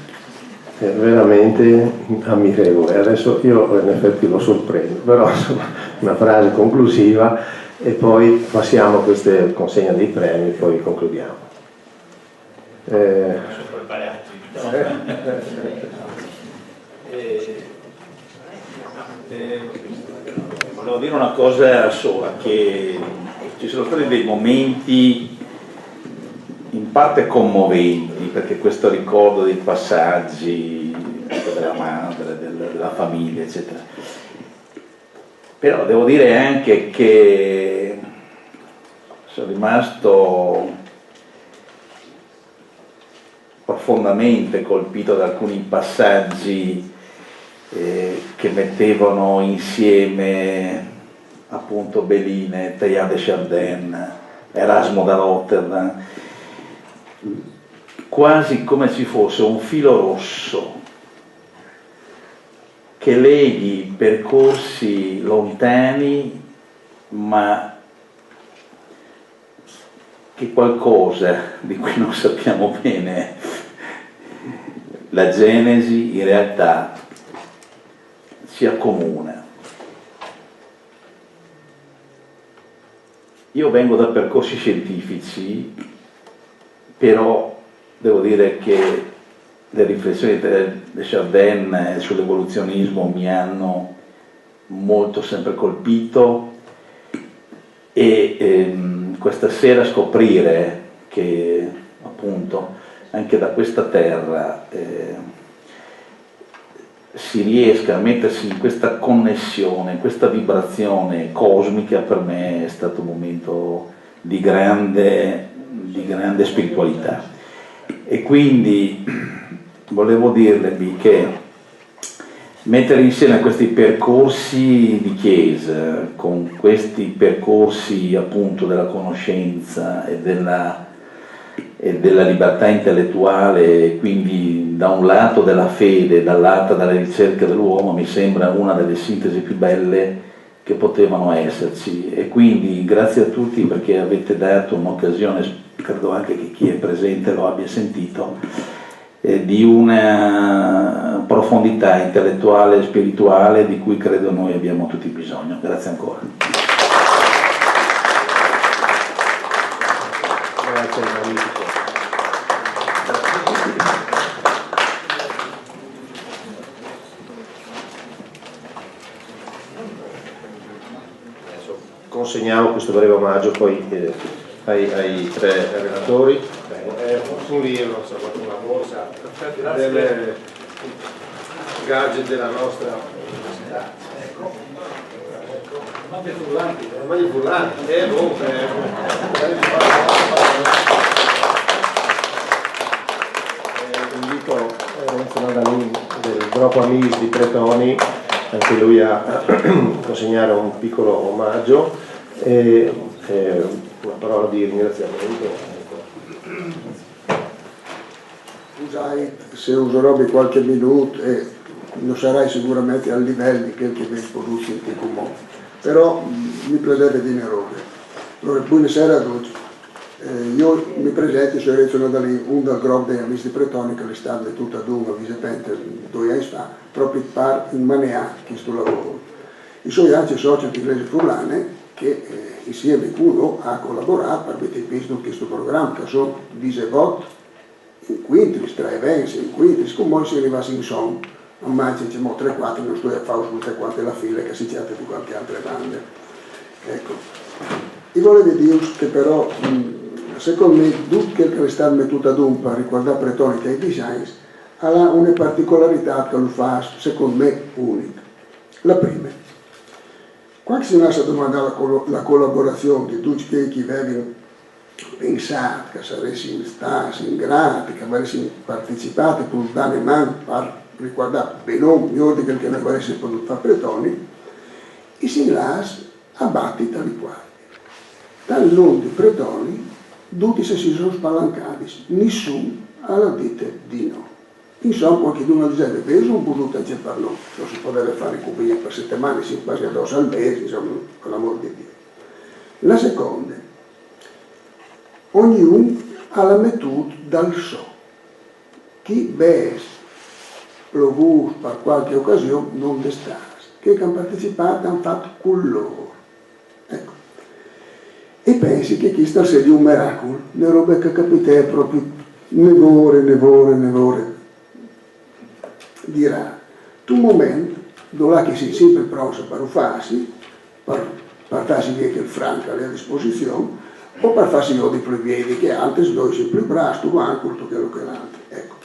veramente ammirevole. Adesso io in effetti lo sorprendo, però insomma una frase conclusiva e poi passiamo a questa consegna dei premi e poi concludiamo. Volevo dire una cosa sola, che ci sono stati dei momenti in parte commoventi, perché questo ricordo dei passaggi della madre, della famiglia, eccetera. Però devo dire anche che sono rimasto profondamente colpito da alcuni passaggi che mettevano insieme appunto Béline, Teilhard de Chardin, Erasmo da Rotterdam, quasi come ci fosse un filo rosso che leghi percorsi lontani, ma che qualcosa di cui non sappiamo bene la genesi in realtà si accomuna. Io vengo da percorsi scientifici, però devo dire che le riflessioni di Chardin sull'evoluzionismo mi hanno molto sempre colpito e questa sera scoprire che appunto anche da questa terra si riesca a mettersi in questa connessione, in questa vibrazione cosmica, per me è stato un momento di grande spiritualità. E quindi volevo dirvi che mettere insieme questi percorsi di chiesa con questi percorsi appunto della conoscenza e della libertà intellettuale, quindi da un lato della fede, dall'altro della ricerca dell'uomo, mi sembra una delle sintesi più belle che potevano esserci. E quindi grazie a tutti perché avete dato un'occasione, credo anche che chi è presente lo abbia sentito, di una profondità intellettuale e spirituale di cui credo noi abbiamo tutti bisogno. Grazie ancora. Grazie, magnifico. Adesso consegniamo questo breve omaggio poi ai tre relatori. Un libro, insomma, una borsa delle gadget della nostra università. Ecco. Maglie fullanti. Maglie fullanti. Invito Renzo Nadalin del gruppo Amis di Pretoni, anche lui a consegnare un piccolo omaggio e una parola di ringraziamento. Scusate se userò qualche minuto e non sarai sicuramente al livello di quel che vi produce in comune, però mi piacerebbe dire robe. Allora, buonasera a tutti. Io mi presento, sono Renzo Nadalin, un del gruppo dei Amici di Pretoni che l'Istat è tutta dunga, visitamente 2 anni fa, proprio per in manea questo lavoro. Io sono anche socio di Iglesia Furlane che insieme con loro ha collaborato per mettere in questo programma che sono 10 volte in quintris, 3 eventi, in quintris, come si arriva in son, a maggio c'è 3-4, non sto a fare tutte quante la fila che si cerca di qualche altra bande. Ecco. Io volevo dire che però, secondo me, tutto quel che è stato mettuto ad un per riguardare Pretoni e i designs, ha una particolarità che lo fa, secondo me, unica. La prima, quando si nasce a domandare la collaborazione di tutti quelli che vengono pensati che saressimo stati in grado, che avessimo partecipato per dare mano per riguardare benone migliore di quel che noi avessimo potuto fare Pretoni, e si lascia a batti tali quali. Dal nome di Pretoni, tutti si sono spalancati, nessuno ha detto di no. Insomma, qualcuno diceva, io sono voluto anche per noi, non si poteva fare compagnia per settimane, si quasi addosso al mese, insomma, con l'amor di Dio. La seconda, ognuno ha la mettuta dal so. Chi bes plovuto per qualche occasione non destas, che hanno partecipato hanno fatto con loro. Ecco. E pensi che questo sia un miracolo, le robe che capite proprio nevore. Dirà, tu momento, dove che sei sempre pronto per farsi, per farsi via che il franco è a disposizione, o per farsi io di più piedi che antes dove sei più bravo, tu anche tutto quello che l'altro. Ecco.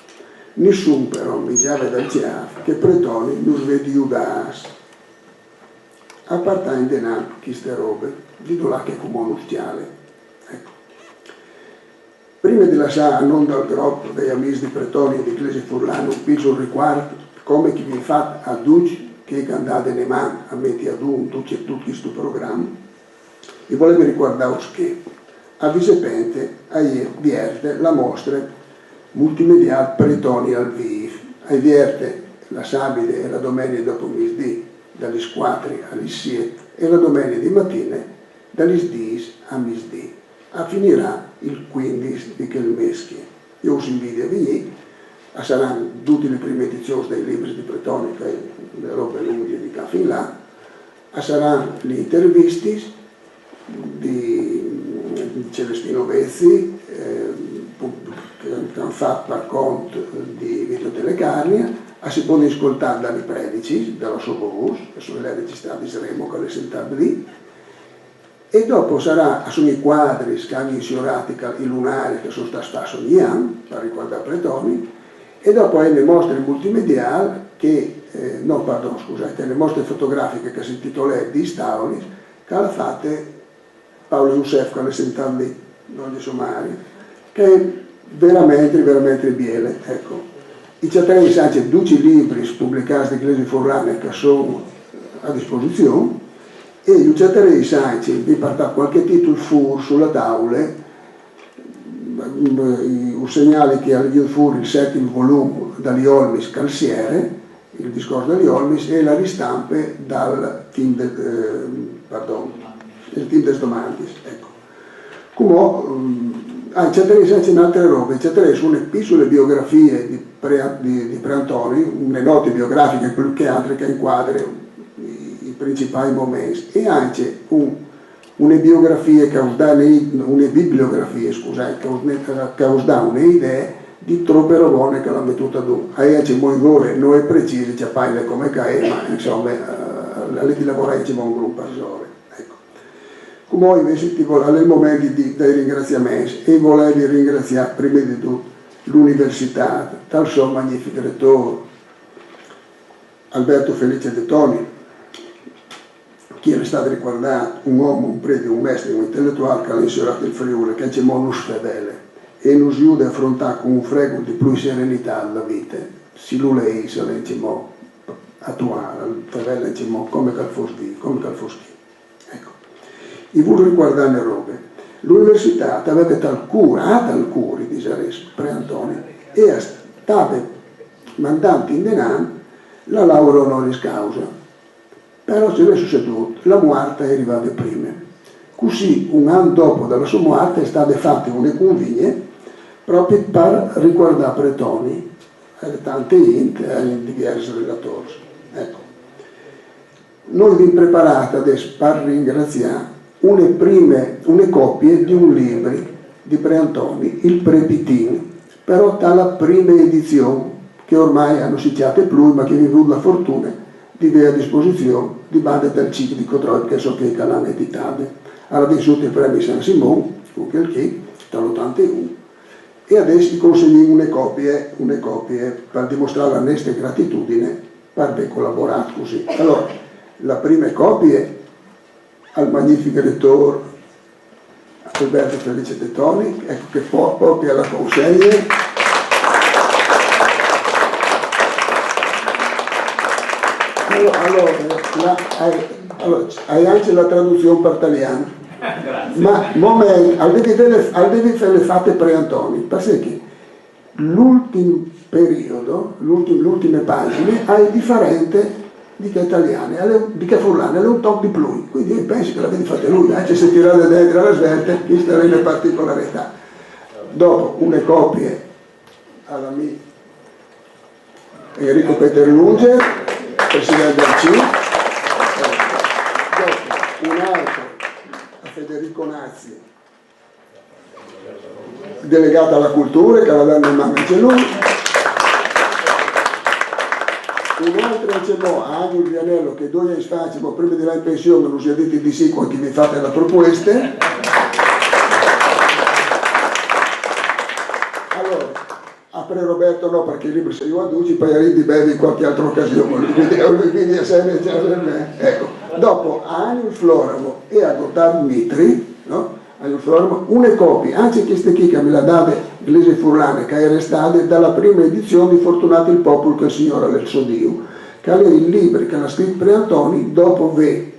Nessuno però mi chiave dal chiaf che Pretoni non vedi udas. A parte in denaro queste robe, di là che come uno stiale. Ecco. Prima di lasciare non dal gruppo degli Amici di Pretoni e di Iglesia Furlane un piccolo riguardo come che vi fa a tutti che andate ne mani a mettere ad un tutto questo programma, e volevo ricordare che a Visepente, a vierte la mostra multimediale Pretoni al Viv, a vierte la sabide e la domenica dopo misdì, dalle 4 alle 7 e la domenica di mattina dalle 10 a misdì. A finirà il 15 di quel mese. Io us invito a venire, saranno tutte le prime edizioni dei libri di Pretoni, che le robe lunghe di fin là, saranno le interviste di Celestino Vezzi, che hanno fatto per conto di Vito Telecarnia, si può ascoltare dalle predici, dalla sua voce, che sono le registrate di Remo, che le sentate lì, e dopo sono i quadri che hanno insiorati i lunari che sono stati fatti ogni anno, per ricordare Pretoni, e dopo le mostre multimediali che, le mostre fotografiche che si intitolano Di Staulis, che hanno fatto Paolo Youssef, che le sentate lì, non gli somari, che è veramente, veramente biele, ecco. I cittadini sanno 12 libri pubblicati da Iglesia Forlane che sono a disposizione e i cittadini sanno vi portare qualche titolo fuori sulla tavola, un segnale che ha fuori il 7° volume dagli Olmis Calsiere, il discorso dagli Olmis, e la ristampe dal team il team des Domandis. Ecco. Come cittadini sanno altre robe, i cittadini sono piccole biografie di Preantoni, le note biografiche più che altre che inquadrano i principali momenti, e anche una biografia che una bibliografia, scusate, che dà un'idea di troppe robone che l'hanno mettuta giù. Anche Moigore non è preciso, ci appare come cae, ma insomma, alle di lavorare ci va un gruppo assessore. Ecco. Come invece alle momenti dei ringraziamenti, e volevo ringraziare prima di tutto l'università, tal suo magnifico rettore Alberto Felice De Toni, che è stato ricordato un uomo, un prete, un mestre, un intellettuale che ha inserato il Friuli, che ci non fedele e non si aiuta a affrontare con un frego di più serenità la vita. Si lui se le diciamo attuare, il fedele diciamo come che fosse ecco. E voglio ricordare le robe. L'università aveva tal cura di Ceres, Preantoni, e stava mandando in denaro la laurea honoris causa. Però c'è succeduto, la morte è arrivata prima. Così, un anno dopo dalla sua morte, è state fatte une convigne proprio per ricordare Pretoni, tante int e diversi relatori. Ecco. Noi vi preparate adesso per ringraziare une copie di un libro di Preantoni, il Prepitin, però dalla prima edizione, che ormai hanno sicchiato più, ma che vi ho avuto la fortuna di avere a disposizione di bande del ciclo di Cotroi, che so che l'hanno editato. Ha vissuto il premio San Simone, dall'81, e adesso vi consegniamo une copie per dimostrare la nostra gratitudine per aver collaborato così. Allora, la prima copia al magnifico rettore Alberto Felice De Toni, ecco che proprio alla consegna. Allora, hai anche la traduzione per italiano, ma devi fare le fatte Preantoni, perché l'ultimo periodo, le ultime pagine, è differente di che italiane, di che Forlane, è un top di più, quindi io penso che l'avete fatta lui, anche se tirate dentro alla svelta, questa è le particolarità. Dopo une copie alla mia Enrico Peter Lunger, presidente del CIN, dopo un altro a Federico Nazzi, delegato alla cultura, che aveva dato in mano anche lui, un altro c'è a Agul Vianello, che 2 anni fa, prima di là in pensione, non si è detto di sì quando mi fate la proposta. Allora, apre Roberto no, perché il libro se io adduci, poi arrivi bevi in qualche altra occasione, quindi è sempre già per me. Ecco. Dopo a Aniul Floramo e a Gotthard Mitri, no? Una copia, anche queste qui che me la date Iglesia Forlane, che era stata dalla prima edizione di Fortunato il popolo che il Signore ha verso Dio, che è il libro che ha scritto Preantoni dopo ve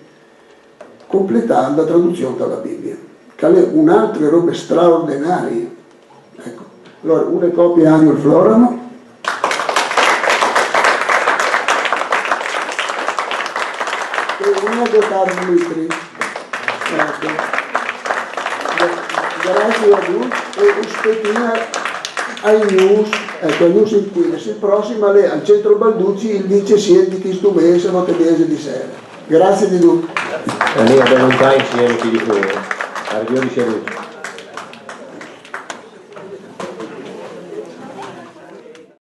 completare la traduzione dalla Bibbia, che ha un'altra roba straordinaria. Ecco, allora una copia Annual Florano, e una da Carlo Litri. Ecco. Grazie a tutti e aspettiamo ai news, ecco, ai news in cui il prossimo al centro Balducci il 17 di questo mese, notte mese di sera. Grazie di tutti. Noi abbiamo un time insieme di voi. Arrivederci a tutti.